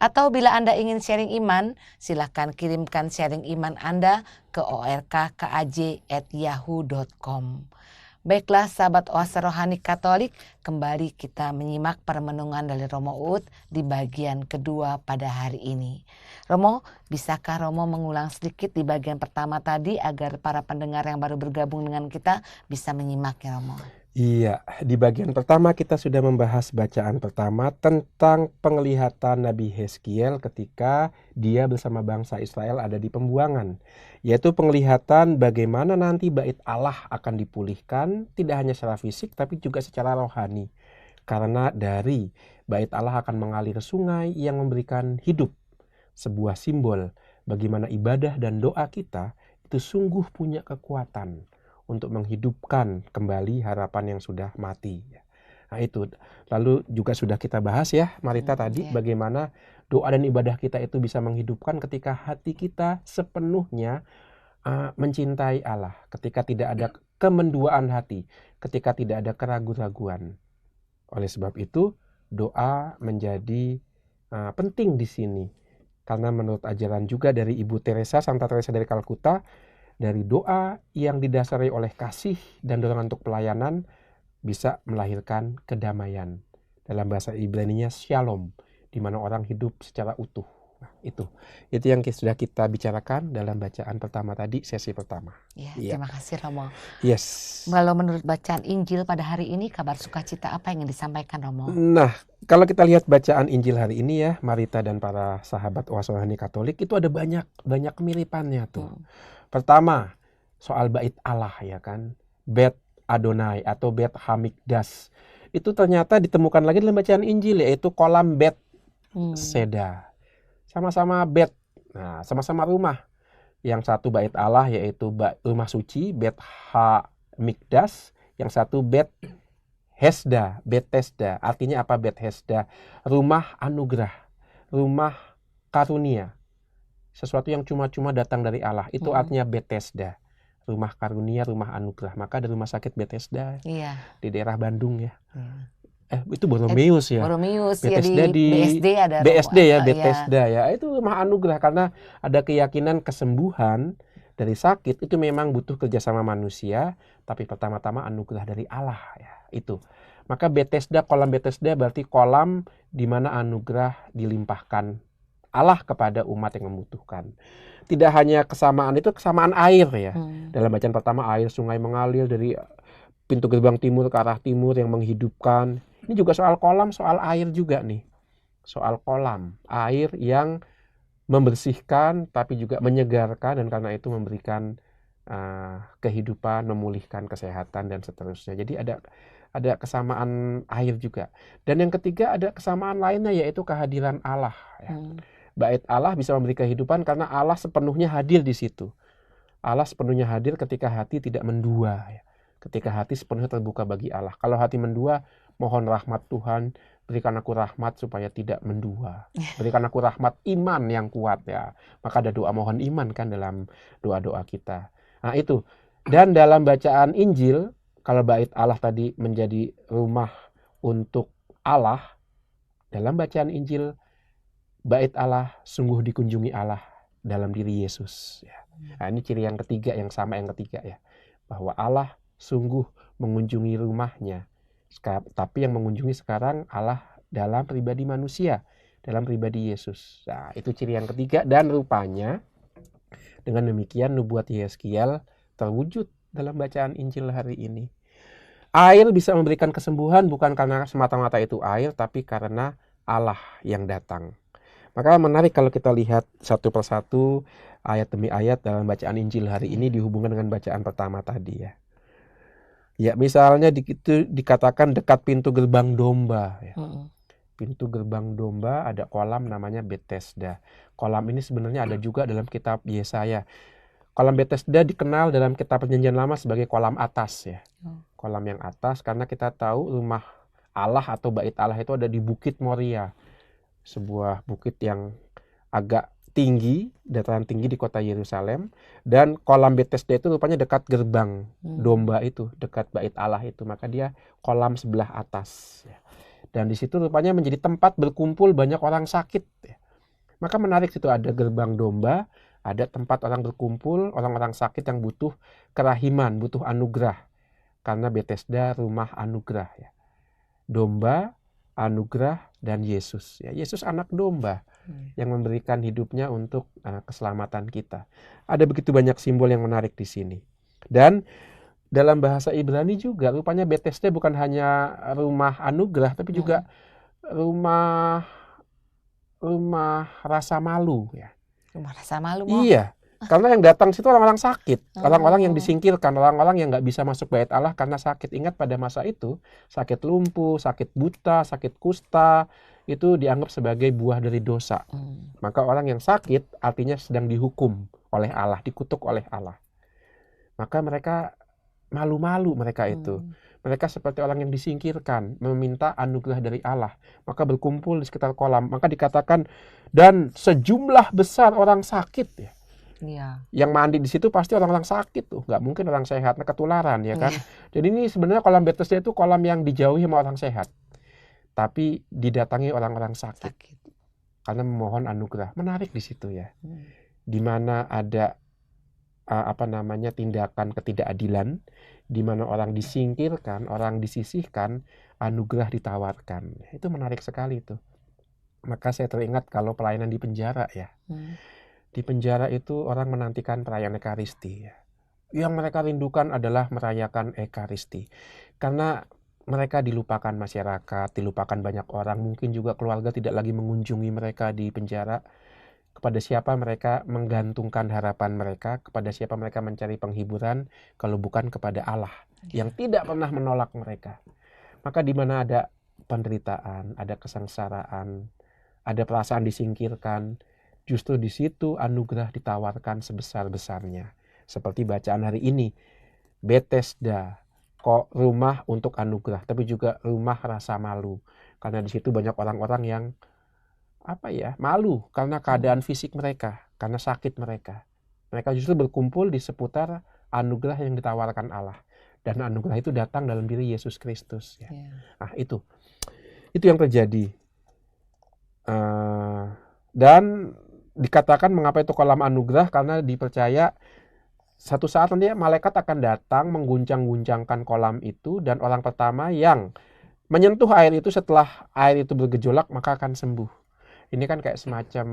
Atau bila Anda ingin sharing iman, silahkan kirimkan sharing iman Anda ke orkkaj@yahoo.com. Baiklah sahabat Oase Rohani Katolik, kembali kita menyimak permenungan dari Romo Uut di bagian kedua pada hari ini. Romo, bisakah Romo mengulang sedikit di bagian pertama tadi agar para pendengar yang baru bergabung dengan kita bisa menyimaknya, Romo? Iya, di bagian pertama kita sudah membahas bacaan pertama tentang penglihatan Nabi Yeskiel ketika dia bersama bangsa Israel ada di pembuangan. Yaitu penglihatan bagaimana nanti bait Allah akan dipulihkan, tidak hanya secara fisik tapi juga secara rohani. Karena dari bait Allah akan mengalir sungai yang memberikan hidup. Sebuah simbol bagaimana ibadah dan doa kita itu sungguh punya kekuatan untuk menghidupkan kembali harapan yang sudah mati. Nah itu, lalu juga sudah kita bahas ya Marita tadi bagaimana doa dan ibadah kita itu bisa menghidupkan ketika hati kita sepenuhnya mencintai Allah, ketika tidak ada kemenduaan hati, ketika tidak ada keraguan-raguan. Oleh sebab itu doa menjadi penting di sini. Karena menurut ajaran juga dari Ibu Teresa, Santa Teresa dari Kalkuta, dari doa yang didasari oleh kasih dan dorongan untuk pelayanan bisa melahirkan kedamaian. Dalam bahasa Ibrani-nya shalom, di mana orang hidup secara utuh. Nah, itu yang sudah kita bicarakan dalam bacaan pertama tadi, sesi pertama. Ya, Iya. terima kasih Romo. Yes. Kalau menurut bacaan Injil pada hari ini, kabar sukacita apa yang ingin disampaikan Romo? Nah, kalau kita lihat bacaan Injil hari ini ya, Marita dan para sahabat Oase Rohani Katolik itu ada banyak kemiripannya tuh. Pertama, soal bait Allah ya kan, Bet Adonai atau Bet Hamikdas. Itu ternyata ditemukan lagi dalam bacaan Injil, yaitu kolam Bet Seda. Sama-sama Bet, nah sama-sama rumah. Yang satu bait Allah yaitu rumah suci, Bet Hamikdas. Yang satu Bet Hesda, Bethesda. Artinya apa Bet Hesda? Rumah anugerah, rumah karunia. Sesuatu yang cuma-cuma datang dari Allah. Itu artinya Bethesda. Rumah karunia, rumah anugerah. Maka ada rumah sakit Bethesda di daerah Bandung ya. Itu Borromeus ya. Borromeus Bethesda ya, di BSD ada. BSD ya, Bethesda ya. Itu rumah anugerah karena ada keyakinan kesembuhan dari sakit itu memang butuh kerjasama manusia, tapi pertama-tama anugerah dari Allah ya. Itu. Maka Bethesda, kolam Bethesda berarti kolam di mana anugerah dilimpahkan Allah kepada umat yang membutuhkan. Tidak hanya kesamaan itu, kesamaan air ya. Dalam bacaan pertama air sungai mengalir dari pintu gerbang timur ke arah timur yang menghidupkan. Ini juga soal kolam, soal air juga nih. Soal kolam, air yang membersihkan tapi juga menyegarkan dan karena itu memberikan kehidupan, memulihkan kesehatan dan seterusnya. Jadi ada kesamaan air juga. Dan yang ketiga ada kesamaan lainnya yaitu kehadiran Allah ya. Bait Allah bisa memberi kehidupan karena Allah sepenuhnya hadir di situ. Allah sepenuhnya hadir ketika hati tidak mendua ya. Ketika hati sepenuhnya terbuka bagi Allah. Kalau hati mendua, mohon rahmat Tuhan, berikan aku rahmat supaya tidak mendua. Berikan aku rahmat iman yang kuat ya. Maka ada doa mohon iman kan dalam doa-doa kita. Nah itu. Dan dalam bacaan Injil, kalau bait Allah tadi menjadi rumah untuk Allah, dalam bacaan Injil, bait Allah sungguh dikunjungi Allah dalam diri Yesus. Ya. Nah ini ciri yang ketiga, yang sama yang ketiga ya. Bahwa Allah sungguh mengunjungi rumahnya. Tapi yang mengunjungi sekarang Allah dalam pribadi manusia, dalam pribadi Yesus. Nah, itu ciri yang ketiga dan rupanya dengan demikian nubuat Yeskiel terwujud dalam bacaan Injil hari ini. Air bisa memberikan kesembuhan bukan karena semata-mata itu air, tapi karena Allah yang datang. Maka menarik kalau kita lihat satu persatu ayat demi ayat dalam bacaan Injil hari ini dihubungkan dengan bacaan pertama tadi ya. Ya misalnya dikatakan dekat pintu gerbang domba ya. Pintu gerbang domba ada kolam namanya Bethesda. Kolam ini sebenarnya ada juga dalam kitab Yesaya. Kolam Bethesda dikenal dalam kitab Perjanjian Lama sebagai kolam atas ya. Kolam yang atas karena kita tahu rumah Allah atau bait Allah itu ada di Bukit Moria. Sebuah bukit yang agak tinggi, dataran tinggi di kota Yerusalem, dan kolam Bethesda itu rupanya dekat gerbang domba itu, dekat bait Allah itu, maka dia kolam sebelah atas. Dan di situ rupanya menjadi tempat berkumpul banyak orang sakit. Maka menarik situ ada gerbang domba, ada tempat orang berkumpul, orang-orang sakit yang butuh kerahiman, butuh anugerah, karena Bethesda rumah anugerah. Ya. Domba, anugerah, dan Yesus. Ya, Yesus anak domba yang memberikan hidupnya untuk keselamatan kita. Ada begitu banyak simbol yang menarik di sini. Dan dalam bahasa Ibrani juga rupanya Bethesda bukan hanya rumah anugerah, tapi juga rumah rasa malu. Ya. Rumah rasa malu. Iya. Karena yang datang situ orang-orang sakit, orang-orang yang disingkirkan, orang-orang yang nggak bisa masuk bait Allah karena sakit. Ingat pada masa itu, sakit lumpuh, sakit buta, sakit kusta, itu dianggap sebagai buah dari dosa. Maka orang yang sakit artinya sedang dihukum oleh Allah, dikutuk oleh Allah. Maka mereka malu-malu mereka itu. Mereka seperti orang yang disingkirkan, meminta anugerah dari Allah. Maka berkumpul di sekitar kolam. Maka dikatakan, dan sejumlah besar orang sakit ya. Iya. Yang mandi di situ pasti orang-orang sakit tuh, nggak mungkin orang sehat, ketularan ya kan. Jadi ini sebenarnya kolam Bethesda itu kolam yang dijauhi sama orang sehat, tapi didatangi orang-orang sakit. karena memohon anugerah. Menarik di situ ya. Di mana ada tindakan ketidakadilan, di mana orang disingkirkan, orang disisihkan, anugerah ditawarkan. Itu menarik sekali itu. Maka saya teringat kalau pelayanan di penjara ya. Di penjara itu orang menantikan perayaan Ekaristi ya. Yang mereka rindukan adalah merayakan Ekaristi. Karena mereka dilupakan masyarakat, dilupakan banyak orang, mungkin juga keluarga tidak lagi mengunjungi mereka di penjara. Kepada siapa mereka menggantungkan harapan mereka, kepada siapa mereka mencari penghiburan, kalau bukan kepada Allah yang tidak pernah menolak mereka. Maka di mana ada penderitaan, ada kesengsaraan, ada perasaan disingkirkan, justru di situ anugerah ditawarkan sebesar-besarnya. Seperti bacaan hari ini, Bethesda, kok rumah untuk anugerah, tapi juga rumah rasa malu. Karena di situ banyak orang-orang yang malu karena keadaan fisik mereka, karena sakit mereka. Mereka justru berkumpul di seputar anugerah yang ditawarkan Allah. Dan anugerah itu datang dalam diri Yesus Kristus. Ya. Nah itu yang terjadi. Dan dikatakan mengapa itu kolam anugerah, karena dipercaya satu saat nanti malaikat akan datang mengguncang-guncangkan kolam itu, dan orang pertama yang menyentuh air itu setelah air itu bergejolak maka akan sembuh. Ini kan kayak semacam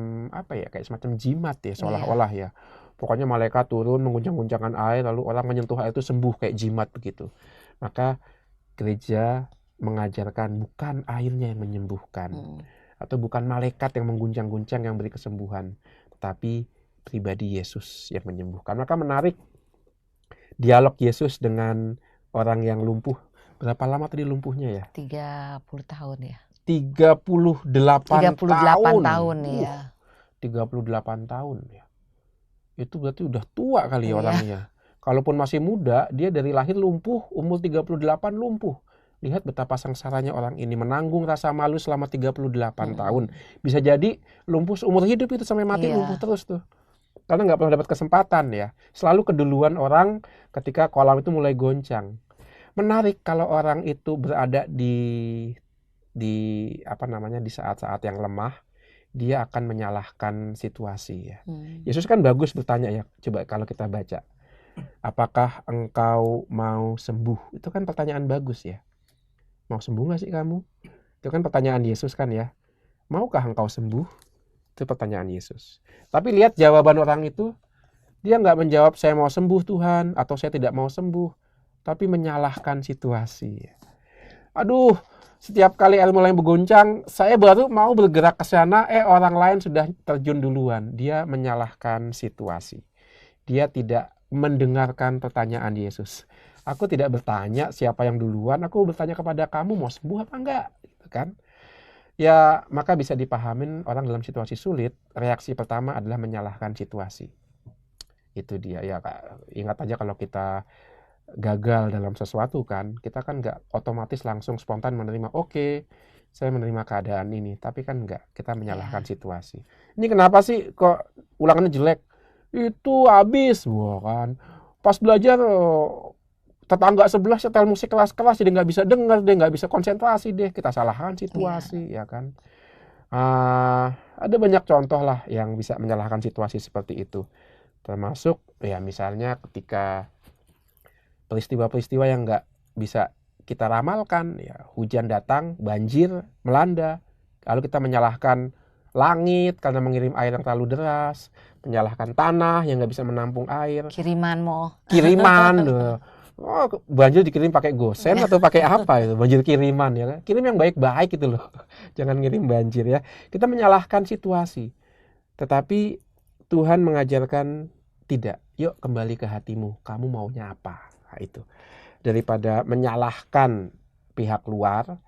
kayak semacam jimat ya, seolah-olah ya. Pokoknya malaikat turun mengguncang-guncangkan air, lalu orang menyentuh air itu sembuh kayak jimat begitu. Maka gereja mengajarkan bukan airnya yang menyembuhkan, atau bukan malaikat yang mengguncang-guncang yang beri kesembuhan, tetapi pribadi Yesus yang menyembuhkan. Maka menarik dialog Yesus dengan orang yang lumpuh. Berapa lama tadi lumpuhnya ya? 30 tahun ya. 38 tahun ya. 38 tahun ya. Itu berarti udah tua kali ya orangnya. Kalaupun masih muda, dia dari lahir lumpuh, umur 38 lumpuh. Lihat betapa sengsaranya orang ini menanggung rasa malu selama 38 tahun. Bisa jadi lumpuh seumur hidup itu, sampai mati lumpuh terus tuh. Karena nggak pernah dapat kesempatan ya. Selalu keduluan orang ketika kolam itu mulai goncang. Menarik kalau orang itu berada di saat-saat yang lemah, dia akan menyalahkan situasi ya. Yesus kan bagus bertanya ya. Coba kalau kita baca, apakah engkau mau sembuh? Itu kan pertanyaan bagus ya. Mau sembuh gak sih kamu? Itu kan pertanyaan Yesus kan ya. Maukah engkau sembuh? Itu pertanyaan Yesus. Tapi lihat jawaban orang itu, dia nggak menjawab saya mau sembuh Tuhan, atau saya tidak mau sembuh, tapi menyalahkan situasi. Aduh, setiap kali air mulai bergoncang, saya baru mau bergerak ke sana, orang lain sudah terjun duluan. Dia menyalahkan situasi. Dia tidak mendengarkan pertanyaan Yesus. Aku tidak bertanya siapa yang duluan, aku bertanya kepada kamu mau sembuh apa enggak, gitu kan? Ya, maka bisa dipahamin orang dalam situasi sulit, reaksi pertama adalah menyalahkan situasi. Itu dia ya, ingat aja kalau kita gagal dalam sesuatu kan, kita kan nggak otomatis langsung spontan menerima, oke, saya menerima keadaan ini, tapi kan nggak, kita menyalahkan situasi. Ini kenapa sih kok ulangannya jelek? Itu habis, wah kan, pas belajar tetangga sebelah setel musik keras-keras, jadi nggak bisa dengar deh, nggak bisa konsentrasi deh, kita salahkan situasi ya kan. Ada banyak contoh lah yang bisa menyalahkan situasi seperti itu, termasuk ya misalnya ketika peristiwa-peristiwa yang nggak bisa kita ramalkan, ya hujan datang, banjir melanda, lalu kita menyalahkan langit karena mengirim air yang terlalu deras, menyalahkan tanah yang nggak bisa menampung air, kiriman, banjir dikirim pakai gosen atau pakai apa itu, banjir kiriman ya kan, kirim yang baik-baik gitu loh, jangan ngirim banjir ya. Kita menyalahkan situasi, tetapi Tuhan mengajarkan tidak, yuk kembali ke hatimu, kamu maunya apa. Nah, itu daripada menyalahkan pihak luar,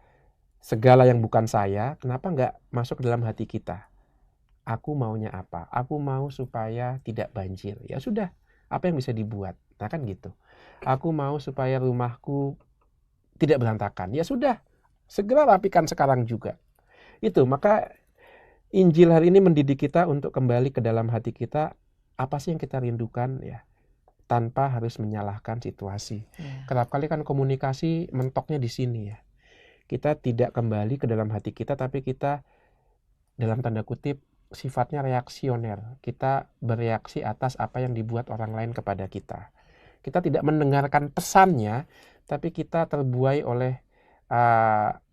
segala yang bukan saya, kenapa nggak masuk ke dalam hati kita? Aku maunya apa? Aku mau supaya tidak banjir. Ya sudah, apa yang bisa dibuat? Nah kan gitu. Aku mau supaya rumahku tidak berantakan. Ya sudah, segera rapikan sekarang juga. Itu, maka Injil hari ini mendidik kita untuk kembali ke dalam hati kita, apa sih yang kita rindukan ya, tanpa harus menyalahkan situasi. Kerap kali kan komunikasi mentoknya di sini ya. Kita tidak kembali ke dalam hati kita, tapi kita dalam tanda kutip sifatnya reaksioner. Kita bereaksi atas apa yang dibuat orang lain kepada kita. Kita tidak mendengarkan pesannya, tapi kita terbuai oleh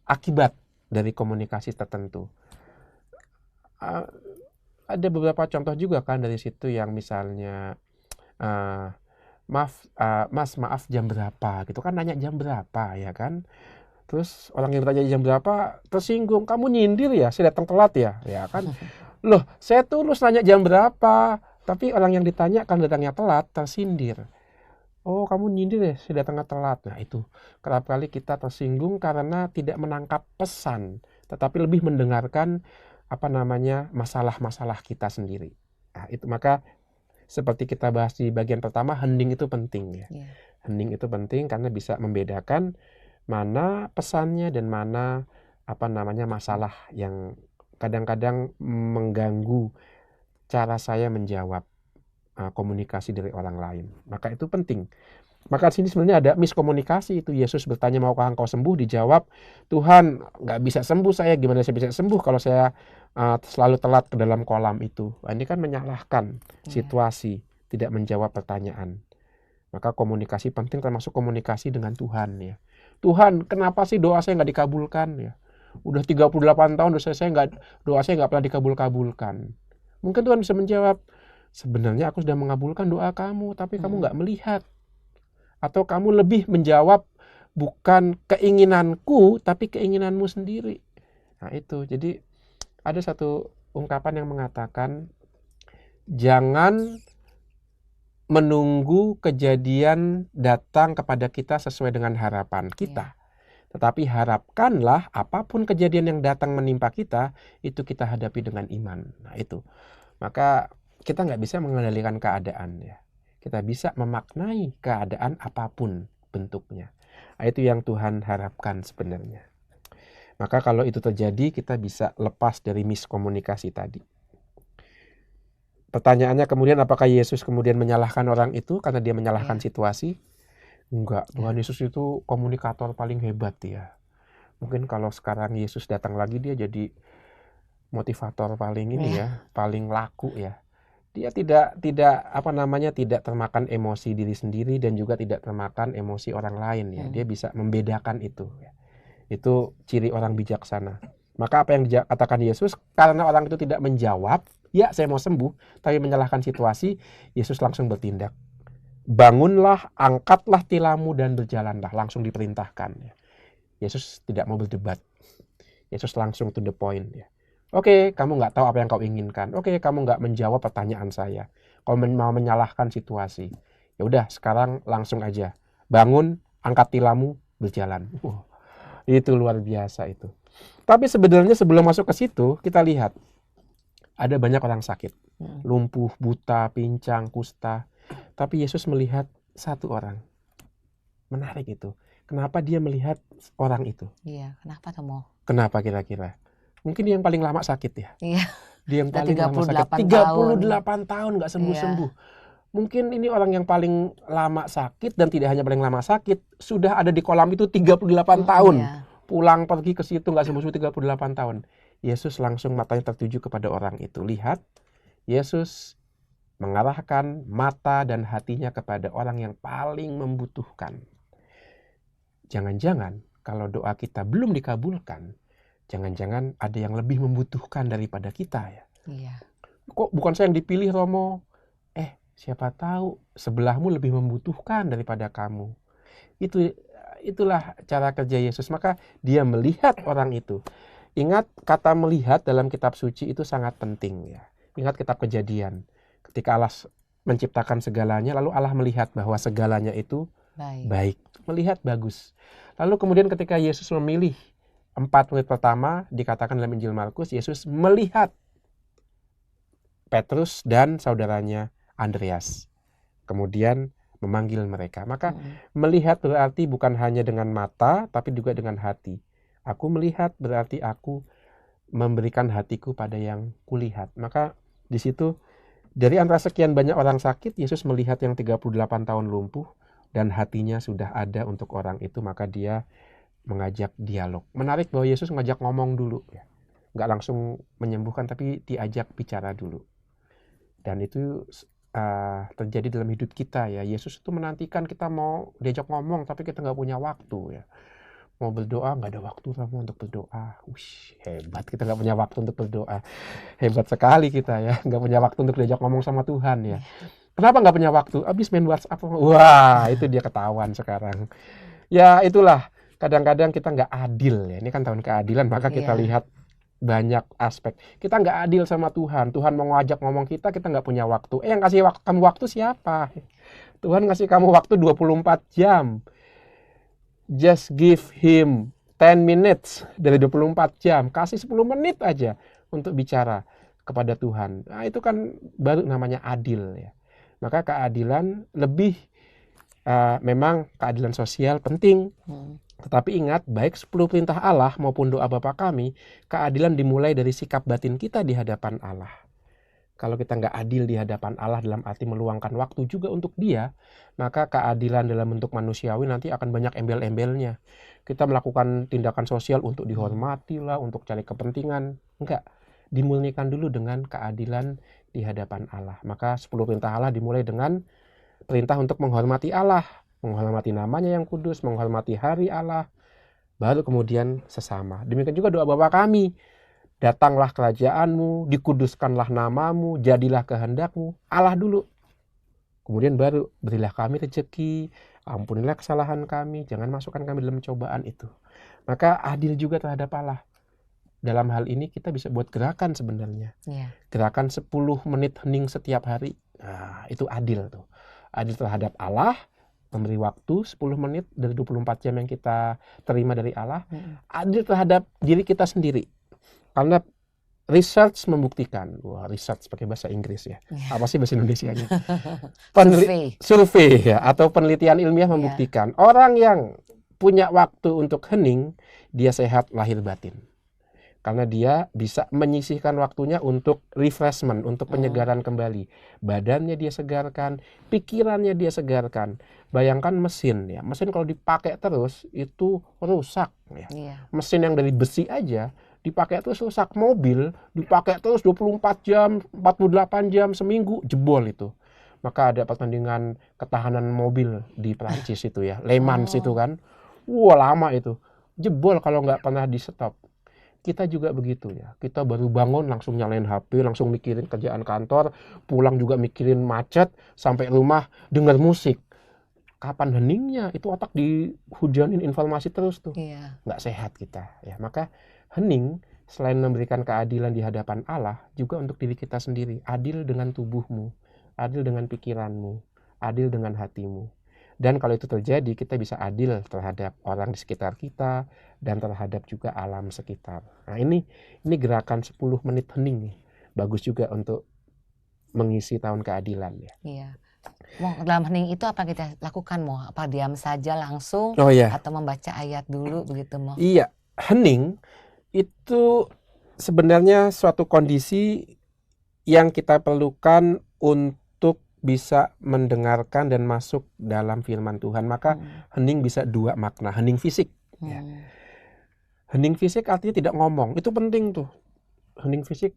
akibat dari komunikasi tertentu. Ada beberapa contoh juga kan dari situ yang misalnya Mas maaf jam berapa gitu kan, nanya jam berapa ya kan. Terus orang yang tanya jam berapa tersinggung, kamu nyindir ya, saya datang telat ya kan. Loh, saya tulus nanya jam berapa, tapi orang yang ditanya kan datangnya telat, tersindir. Oh, kamu nyindir ya, saya datangnya telat. Nah itu, kerap kali kita tersinggung karena tidak menangkap pesan, tetapi lebih mendengarkan masalah-masalah kita sendiri. Nah itu, maka seperti kita bahas di bagian pertama, hening itu penting ya. Yeah. Hening itu penting karena bisa membedakan mana pesannya dan mana masalah yang kadang-kadang mengganggu cara saya menjawab komunikasi dari orang lain. Maka itu penting. Maka di sini sebenarnya ada miskomunikasi itu. Yesus bertanya, maukah engkau sembuh? Dijawab, Tuhan nggak bisa sembuh saya. Gimana saya bisa sembuh kalau saya selalu telat ke dalam kolam itu? Nah, ini kan menyalahkan situasi, tidak menjawab pertanyaan. Maka komunikasi penting, termasuk komunikasi dengan Tuhan ya. Tuhan, kenapa sih doa saya nggak dikabulkan ya? Udah 38 tahun doa saya nggak pernah dikabulkan. Mungkin Tuhan bisa menjawab, sebenarnya aku sudah mengabulkan doa kamu, tapi kamu nggak melihat. Atau kamu lebih menjawab bukan keinginanku, tapi keinginanmu sendiri. Nah itu, jadi ada satu ungkapan yang mengatakan, jangan menunggu kejadian datang kepada kita sesuai dengan harapan kita. Tetapi harapkanlah apapun kejadian yang datang menimpa kita, itu kita hadapi dengan iman. Nah itu, maka kita nggak bisa mengendalikan keadaan ya. Kita bisa memaknai keadaan apapun bentuknya. Nah, itu yang Tuhan harapkan sebenarnya. Maka kalau itu terjadi, kita bisa lepas dari miskomunikasi tadi. Pertanyaannya kemudian, apakah Yesus kemudian menyalahkan orang itu karena dia menyalahkan situasi? Enggak, Tuhan Yesus itu komunikator paling hebat ya. Mungkin kalau sekarang Yesus datang lagi, dia jadi motivator paling paling laku ya. Dia tidak termakan emosi diri sendiri dan juga tidak termakan emosi orang lain ya. Dia bisa membedakan itu ya. Itu ciri orang bijaksana. Maka apa yang dikatakan Yesus, karena orang itu tidak menjawab, ya saya mau sembuh, tapi menyalahkan situasi, Yesus langsung bertindak. Bangunlah, angkatlah tilammu dan berjalanlah, langsung diperintahkan. Yesus tidak mau berdebat. Yesus langsung to the point ya. Oke, kamu nggak tahu apa yang kau inginkan. Oke, kamu nggak menjawab pertanyaan saya. Kau mau menyalahkan situasi. Ya udah, sekarang langsung aja. Bangun, angkat tilammu, berjalan. Itu luar biasa itu. Tapi sebenarnya sebelum masuk ke situ, kita lihat ada banyak orang sakit, lumpuh, buta, pincang, kusta. Tapi Yesus melihat satu orang. Menarik itu. Kenapa dia melihat orang itu? Iya, kenapa Tomo? Kenapa kira-kira? Mungkin dia yang paling lama sakit ya. Iya. Dia yang paling lama sakit. 38 tahun nggak sembuh-sembuh. Mungkin ini orang yang paling lama sakit, dan tidak hanya paling lama sakit, sudah ada di kolam itu 38 tahun. Iya. Pulang pergi ke situ nggak sembuh-sembuh 38 tahun. Yesus langsung matanya tertuju kepada orang itu. Lihat, Yesus mengarahkan mata dan hatinya kepada orang yang paling membutuhkan. Jangan-jangan kalau doa kita belum dikabulkan, jangan-jangan ada yang lebih membutuhkan daripada kita ya. Iya. Kok bukan saya yang dipilih, Romo? Siapa tahu sebelahmu lebih membutuhkan daripada kamu. Itulah cara kerja Yesus. Maka dia melihat orang itu. Ingat, kata melihat dalam kitab suci itu sangat penting ya. Ingat kitab Kejadian. Ketika Allah menciptakan segalanya, lalu Allah melihat bahwa segalanya itu baik. Melihat bagus. Lalu kemudian ketika Yesus memilih 4 murid pertama, dikatakan dalam Injil Markus, Yesus melihat Petrus dan saudaranya Andreas. Kemudian memanggil mereka. Maka melihat berarti bukan hanya dengan mata, tapi juga dengan hati. Aku melihat berarti aku memberikan hatiku pada yang kulihat. Maka di situ dari antara sekian banyak orang sakit, Yesus melihat yang 38 tahun lumpuh dan hatinya sudah ada untuk orang itu, maka dia mengajak dialog. Menarik bahwa Yesus ngajak ngomong dulu ya. nggak langsung menyembuhkan, tapi diajak bicara dulu. Dan itu terjadi dalam hidup kita ya. Yesus itu menantikan kita mau diajak ngomong, tapi kita nggak punya waktu ya. Mau berdoa, nggak ada waktu kamu untuk berdoa. Wih, hebat, kita nggak punya waktu untuk berdoa. Hebat sekali kita ya, nggak punya waktu untuk diajak ngomong sama Tuhan ya. Kenapa nggak punya waktu? Abis main WhatsApp. Wah, itu dia ketahuan sekarang. Ya itulah, kadang-kadang kita nggak adil ya. Ini kan tahun keadilan, maka kita Iya. lihat banyak aspek. Kita nggak adil sama Tuhan. Tuhan mau ngajak ngomong kita nggak punya waktu. Yang kasih kamu waktu siapa? Tuhan ngasih kamu waktu 24 jam. Just give him 10 minutes dari 24 jam. Kasih 10 menit aja untuk bicara kepada Tuhan. Nah, itu kan baru namanya adil ya. Maka keadilan lebih, memang keadilan sosial penting. Tetapi ingat, baik 10 perintah Allah maupun doa Bapa kami, keadilan dimulai dari sikap batin kita di hadapan Allah. Kalau kita nggak adil di hadapan Allah dalam arti meluangkan waktu juga untuk Dia, maka keadilan dalam bentuk manusiawi nanti akan banyak embel-embelnya. Kita melakukan tindakan sosial untuk dihormati lah, untuk cari kepentingan. Enggak, dimurnikan dulu dengan keadilan di hadapan Allah. Maka 10 perintah Allah dimulai dengan perintah untuk menghormati Allah, menghormati namanya yang kudus, menghormati hari Allah, baru kemudian sesama. Demikian juga doa Bapa kami. Datanglah kerajaanmu, dikuduskanlah namamu, jadilah kehendakmu. Allah dulu. Kemudian baru berilah kami rezeki, ampunilah kesalahan kami, jangan masukkan kami dalam cobaan itu. Maka adil juga terhadap Allah. Dalam hal ini kita bisa buat gerakan sebenarnya. Iya. Gerakan 10 menit hening setiap hari. Nah, itu adil tuh. Adil terhadap Allah, memberi waktu 10 menit dari 24 jam yang kita terima dari Allah. Adil terhadap diri kita sendiri. Karena research membuktikan, research pakai bahasa Inggris ya. Apa sih bahasa Indonesianya? Survei ya, atau penelitian ilmiah membuktikan orang yang punya waktu untuk hening, dia sehat lahir batin. Karena dia bisa menyisihkan waktunya untuk refreshment, untuk penyegaran kembali. Badannya dia segarkan, pikirannya dia segarkan. Bayangkan mesin ya, mesin kalau dipakai terus itu rusak ya. Mesin yang dari besi aja dipakai terus rusak. Mobil dipakai terus 24 jam, 48 jam, seminggu jebol itu. Maka ada pertandingan ketahanan mobil di Prancis itu ya, Le Mans itu kan. Wah, lama itu. Jebol kalau nggak pernah di stop. Kita juga begitu ya. Kita baru bangun langsung nyalain HP, langsung mikirin kerjaan kantor, pulang juga mikirin macet, sampai rumah dengar musik. Kapan heningnya? Itu otak dihujanin informasi terus tuh. Nggak sehat kita ya. Maka hening selain memberikan keadilan di hadapan Allah, juga untuk diri kita sendiri. Adil dengan tubuhmu, adil dengan pikiranmu, adil dengan hatimu. Dan kalau itu terjadi, kita bisa adil terhadap orang di sekitar kita dan terhadap juga alam sekitar. Nah, ini gerakan 10 menit hening nih. Bagus juga untuk mengisi tahun keadilan ya. Iya. Dalam hening itu apa kita lakukan, Mo? Apa diam saja langsung atau membaca ayat dulu begitu, Mo? Iya, hening itu sebenarnya suatu kondisi yang kita perlukan untuk bisa mendengarkan dan masuk dalam firman Tuhan. Maka hening bisa dua makna. Hening fisik ya. Hening fisik artinya tidak ngomong. Itu penting tuh. Hening fisik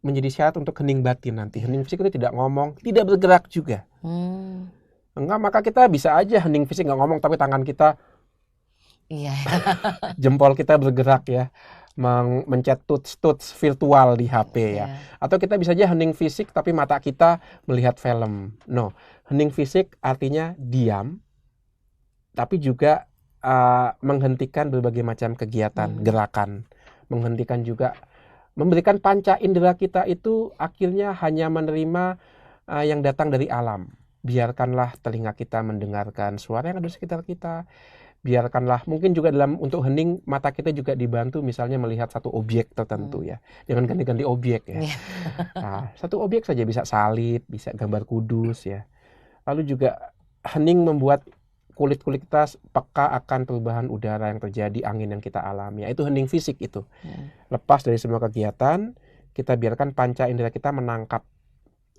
menjadi syarat untuk hening batin nanti. Hening fisik itu tidak ngomong, tidak bergerak juga. Enggak, maka kita bisa aja hening fisik nggak ngomong, tapi tangan kita, jempol kita bergerak ya, mencet tuts virtual di HP ya. Atau kita bisa aja hening fisik tapi mata kita melihat film. No, hening fisik artinya diam, tapi juga menghentikan berbagai macam kegiatan, gerakan. Menghentikan juga, memberikan panca indera kita itu akhirnya hanya menerima yang datang dari alam. Biarkanlah telinga kita mendengarkan suara yang ada di sekitar kita. Biarkanlah, mungkin juga untuk hening mata kita juga dibantu misalnya melihat satu objek tertentu ya. Jangan ganti-ganti objek ya. Nah, satu objek saja, bisa salib, bisa gambar kudus ya. Lalu juga hening membuat kulit kita peka akan perubahan udara yang terjadi, angin yang kita alami. Itu hening fisik itu. Lepas dari semua kegiatan, kita biarkan panca indera kita menangkap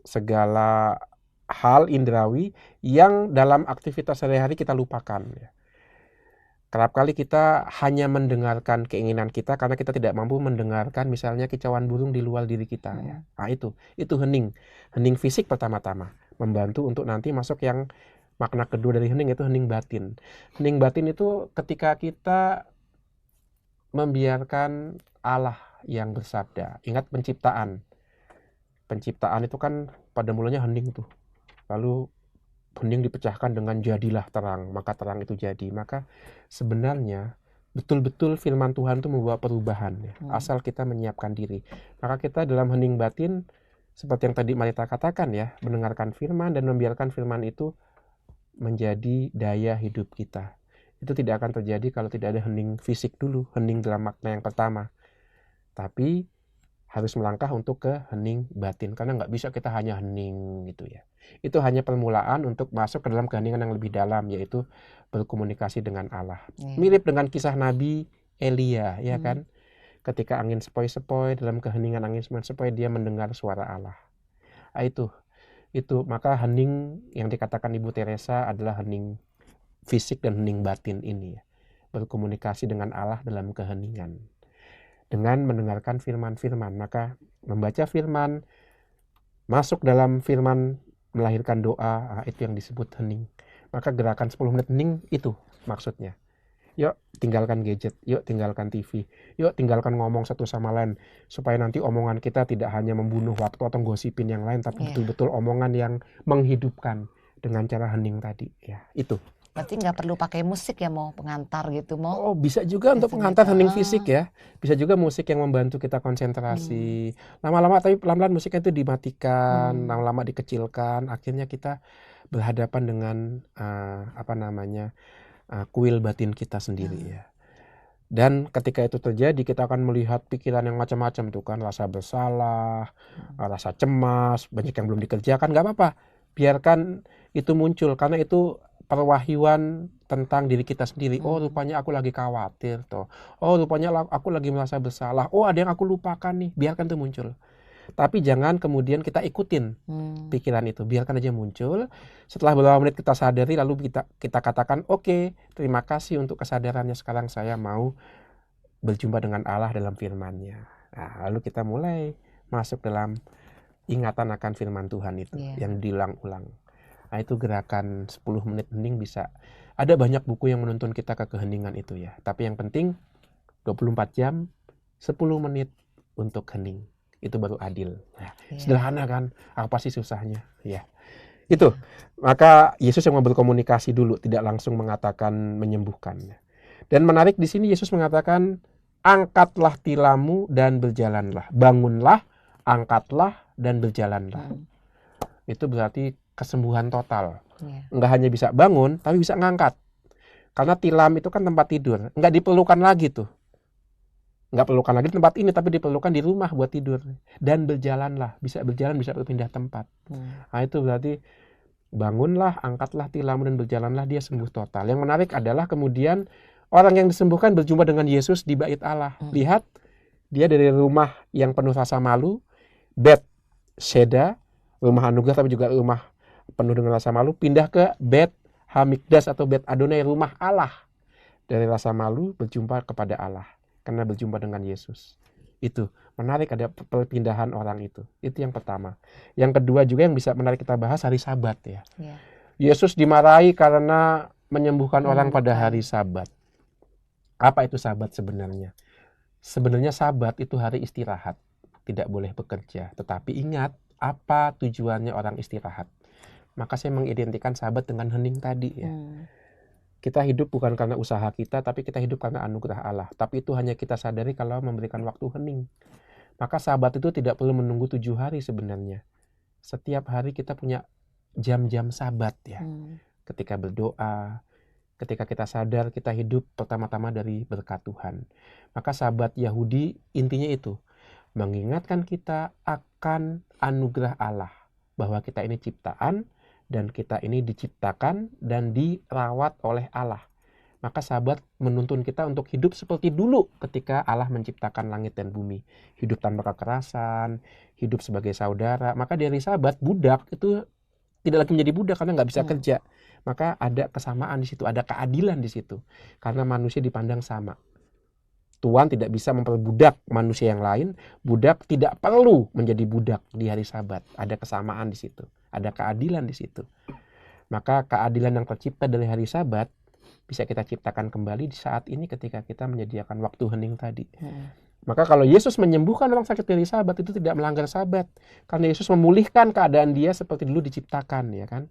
segala hal indrawi yang dalam aktivitas sehari-hari kita lupakan ya. Kerap kali kita hanya mendengarkan keinginan kita karena kita tidak mampu mendengarkan misalnya kicauan burung di luar diri kita ya. Nah, itu hening. Hening fisik pertama-tama membantu untuk nanti masuk yang makna kedua dari hening, itu hening batin. Hening batin itu ketika kita membiarkan Allah yang bersabda. Ingat penciptaan. Penciptaan itu kan pada mulanya hening tuh. Lalu hening dipecahkan dengan jadilah terang, maka terang itu jadi. Maka sebenarnya betul-betul firman Tuhan itu membawa perubahan ya, asal kita menyiapkan diri. Maka kita dalam hening batin, seperti yang tadi Marita katakan ya, mendengarkan firman dan membiarkan firman itu menjadi daya hidup kita. Itu tidak akan terjadi kalau tidak ada hening fisik dulu, hening dalam makna yang pertama. Tapi harus melangkah untuk ke hening batin, karena nggak bisa kita hanya hening gitu ya. Itu hanya permulaan untuk masuk ke dalam keheningan yang lebih dalam, yaitu berkomunikasi dengan Allah. Mirip dengan kisah Nabi Elia ya kan, ketika angin sepoi-sepoi, dalam keheningan angin sepoi-sepoi dia mendengar suara Allah. Nah, itu maka hening yang dikatakan Ibu Teresa adalah hening fisik dan hening batin ini ya. Berkomunikasi dengan Allah dalam keheningan dengan mendengarkan firman-firman. Maka membaca firman, masuk dalam firman, melahirkan doa, itu yang disebut hening. Maka gerakan 10 menit hening itu maksudnya. Yuk tinggalkan gadget, yuk tinggalkan TV, yuk tinggalkan ngomong satu sama lain, supaya nanti omongan kita tidak hanya membunuh waktu atau gosipin yang lain, tapi betul-betul omongan yang menghidupkan dengan cara hening tadi ya. Itu Berarti nggak perlu pakai musik ya, mau pengantar gitu mau? Oh, bisa juga untuk pengantar hening fisik ya. Bisa juga musik yang membantu kita konsentrasi. Lama-lama tapi pelan-pelan musiknya itu dimatikan, lama-lama dikecilkan. Akhirnya kita berhadapan dengan kuil batin kita sendiri ya. Dan ketika itu terjadi, kita akan melihat pikiran yang macam-macam tuh kan, rasa bersalah, rasa cemas, banyak yang belum dikerjakan. Nggak apa-apa, biarkan itu muncul, karena itu perwahyuan tentang diri kita sendiri. Oh, rupanya aku lagi khawatir toh. Oh, rupanya aku lagi merasa bersalah. Oh, ada yang aku lupakan nih. Biarkan itu muncul. Tapi jangan kemudian kita ikutin pikiran itu. Biarkan aja muncul. Setelah beberapa menit kita sadari, lalu kita katakan, oke, terima kasih untuk kesadarannya. Sekarang saya mau berjumpa dengan Allah dalam firman-Nya. Nah, lalu kita mulai masuk dalam ingatan akan firman Tuhan itu yang diulang-ulang. Nah, itu gerakan 10 menit hening bisa. Ada banyak buku yang menuntun kita ke keheningan itu ya. Tapi yang penting 24 jam 10 menit untuk hening. Itu baru adil. Nah, sederhana kan? Apa sih susahnya? Ya. Itu. Maka Yesus yang mau berkomunikasi dulu, tidak langsung mengatakan menyembuhkan. Dan menarik di sini Yesus mengatakan, angkatlah tilammu dan berjalanlah. Bangunlah, angkatlah dan berjalanlah. Itu berarti kesembuhan total. Enggak hanya bisa bangun, tapi bisa ngangkat. Karena tilam itu kan tempat tidur. Enggak diperlukan lagi tuh. Enggak perlukan lagi tempat ini, tapi diperlukan di rumah buat tidur. Dan berjalanlah. Bisa berjalan, bisa berpindah tempat. Nah, itu berarti bangunlah, angkatlah tilammu dan berjalanlah, dia sembuh total. Yang menarik adalah kemudian orang yang disembuhkan berjumpa dengan Yesus di bait Allah. Lihat, dia dari rumah yang penuh rasa malu, Bet Sheda, rumah anugerah tapi juga rumah penuh dengan rasa malu, pindah ke Bet Hamikdas atau Bet Adonai, rumah Allah. Dari rasa malu berjumpa kepada Allah karena berjumpa dengan Yesus. Itu menarik, ada perpindahan orang itu. Itu yang pertama. Yang kedua juga yang bisa menarik kita bahas, hari Sabat ya. Yesus dimarahi karena menyembuhkan orang pada hari Sabat. Apa itu Sabat sebenarnya? Sebenarnya Sabat itu hari istirahat. Tidak boleh bekerja. Tetapi ingat, apa tujuannya orang istirahat? Maka saya mengidentikan Sabat dengan hening tadi ya. Kita hidup bukan karena usaha kita, tapi kita hidup karena anugerah Allah. Tapi itu hanya kita sadari kalau memberikan waktu hening. Maka Sabat itu tidak perlu menunggu 7 hari sebenarnya. Setiap hari kita punya jam-jam Sabat ya. Ketika berdoa, ketika kita sadar kita hidup pertama-tama dari berkat Tuhan. Maka Sabat Yahudi intinya itu, mengingatkan kita akan anugerah Allah. Bahwa kita ini ciptaan, dan kita ini diciptakan dan dirawat oleh Allah. Maka Sabat menuntun kita untuk hidup seperti dulu ketika Allah menciptakan langit dan bumi. Hidup tanpa kekerasan, hidup sebagai saudara. Maka dari Sabat, budak itu tidak lagi menjadi budak karena nggak bisa Hmm. kerja. Maka ada kesamaan di situ, ada keadilan di situ. Karena manusia dipandang sama. Tuhan tidak bisa memperbudak manusia yang lain. Budak tidak perlu menjadi budak di hari Sabat. Ada kesamaan di situ. Ada keadilan di situ. Maka keadilan yang tercipta dari hari Sabat bisa kita ciptakan kembali di saat ini ketika kita menyediakan waktu hening tadi. Maka kalau Yesus menyembuhkan orang sakit dari Sabat itu tidak melanggar Sabat. Karena Yesus memulihkan keadaan dia seperti dulu diciptakan, ya kan?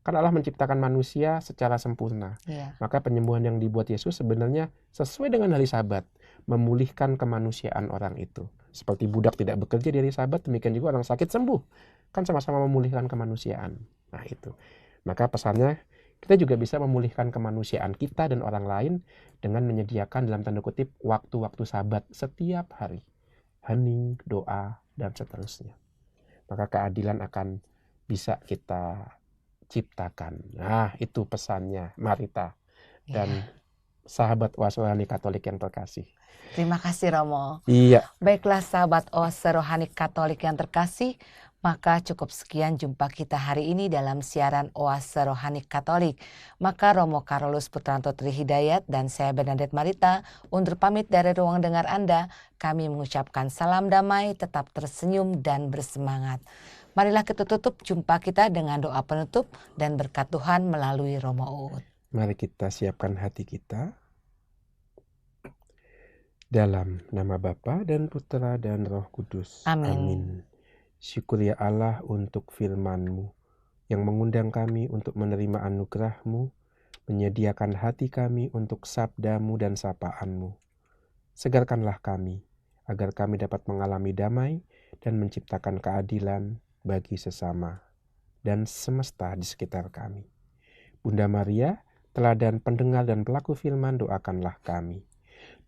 Karena Allah menciptakan manusia secara sempurna. Iya. Maka penyembuhan yang dibuat Yesus sebenarnya sesuai dengan hari Sabat. Memulihkan kemanusiaan orang itu. Seperti budak tidak bekerja di hari Sabat, demikian juga orang sakit sembuh. Kan sama-sama memulihkan kemanusiaan. Nah itu. Maka pesannya, kita juga bisa memulihkan kemanusiaan kita dan orang lain dengan menyediakan dalam tanda kutip waktu-waktu Sabat setiap hari. Hening, doa, dan seterusnya. Maka keadilan akan bisa kita ciptakan. Nah itu pesannya Marita dan sahabat Oase Rohani Katolik yang terkasih. Terima kasih Romo. Iya. Baiklah sahabat Oase Rohani Katolik yang terkasih, maka cukup sekian jumpa kita hari ini dalam siaran Oase Rohani Katolik. Maka Romo Carolus Putranto Trihidayat dan saya Bernadette Marita undur pamit dari ruang dengar Anda. Kami mengucapkan salam damai, tetap tersenyum dan bersemangat. Marilah kita tutup jumpa kita dengan doa penutup dan berkat Tuhan melalui Romo Uut. Mari kita siapkan hati kita. Dalam nama Bapa dan Putera dan Roh Kudus. Amin. Syukur ya Allah untuk firman-Mu yang mengundang kami untuk menerima anugerah-Mu, menyediakan hati kami untuk sabda-Mu dan sapaan-Mu. Segarkanlah kami, agar kami dapat mengalami damai dan menciptakan keadilan bagi sesama dan semesta di sekitar kami. Bunda Maria, teladan pendengar dan pelaku firman, doakanlah kami.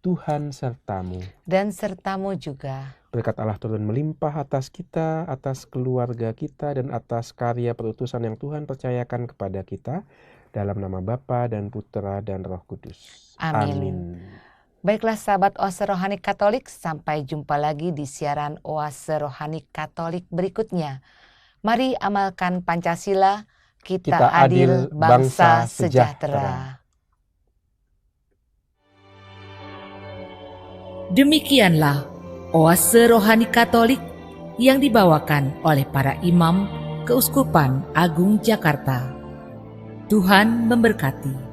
Tuhan sertamu. Dan sertamu juga. Berkat Allah turun melimpah atas kita, atas keluarga kita, dan atas karya perutusan yang Tuhan percayakan kepada kita. Dalam nama Bapa dan Putera dan Roh Kudus. Amin. Baiklah sahabat Oase Rohani Katolik, sampai jumpa lagi di siaran Oase Rohani Katolik berikutnya. Mari amalkan Pancasila, kita adil, bangsa sejahtera. Demikianlah Oase Rohani Katolik yang dibawakan oleh para imam Keuskupan Agung Jakarta. Tuhan memberkati.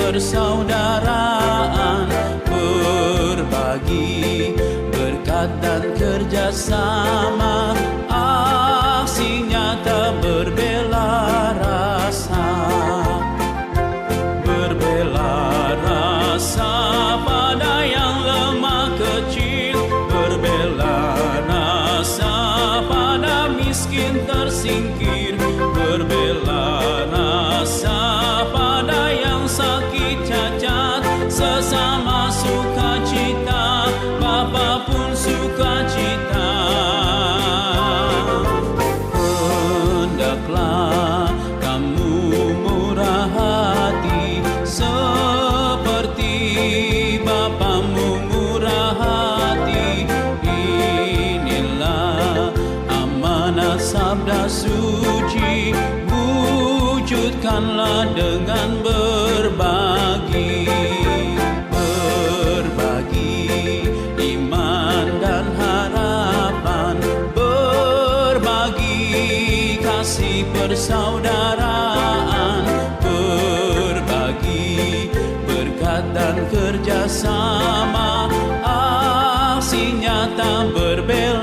Persaudaraan, berbagi berkat dan kerjasama, aksi nyata berbela rasa, pada yang lemah kecil, berbela rasa pada miskin tersingkir, berbela rasa pada yang sakit cacat, sesama sukacita, Bapa pun sukacita. Hendaklah kamu murah hati, seperti Bapamu murah hati. Inilah amanat sabda suci, wujudkanlah dengan berbagi iman dan harapan, berbagi kasih persaudaraan, berbagi berkat dan kerjasama, aksi nyata berbela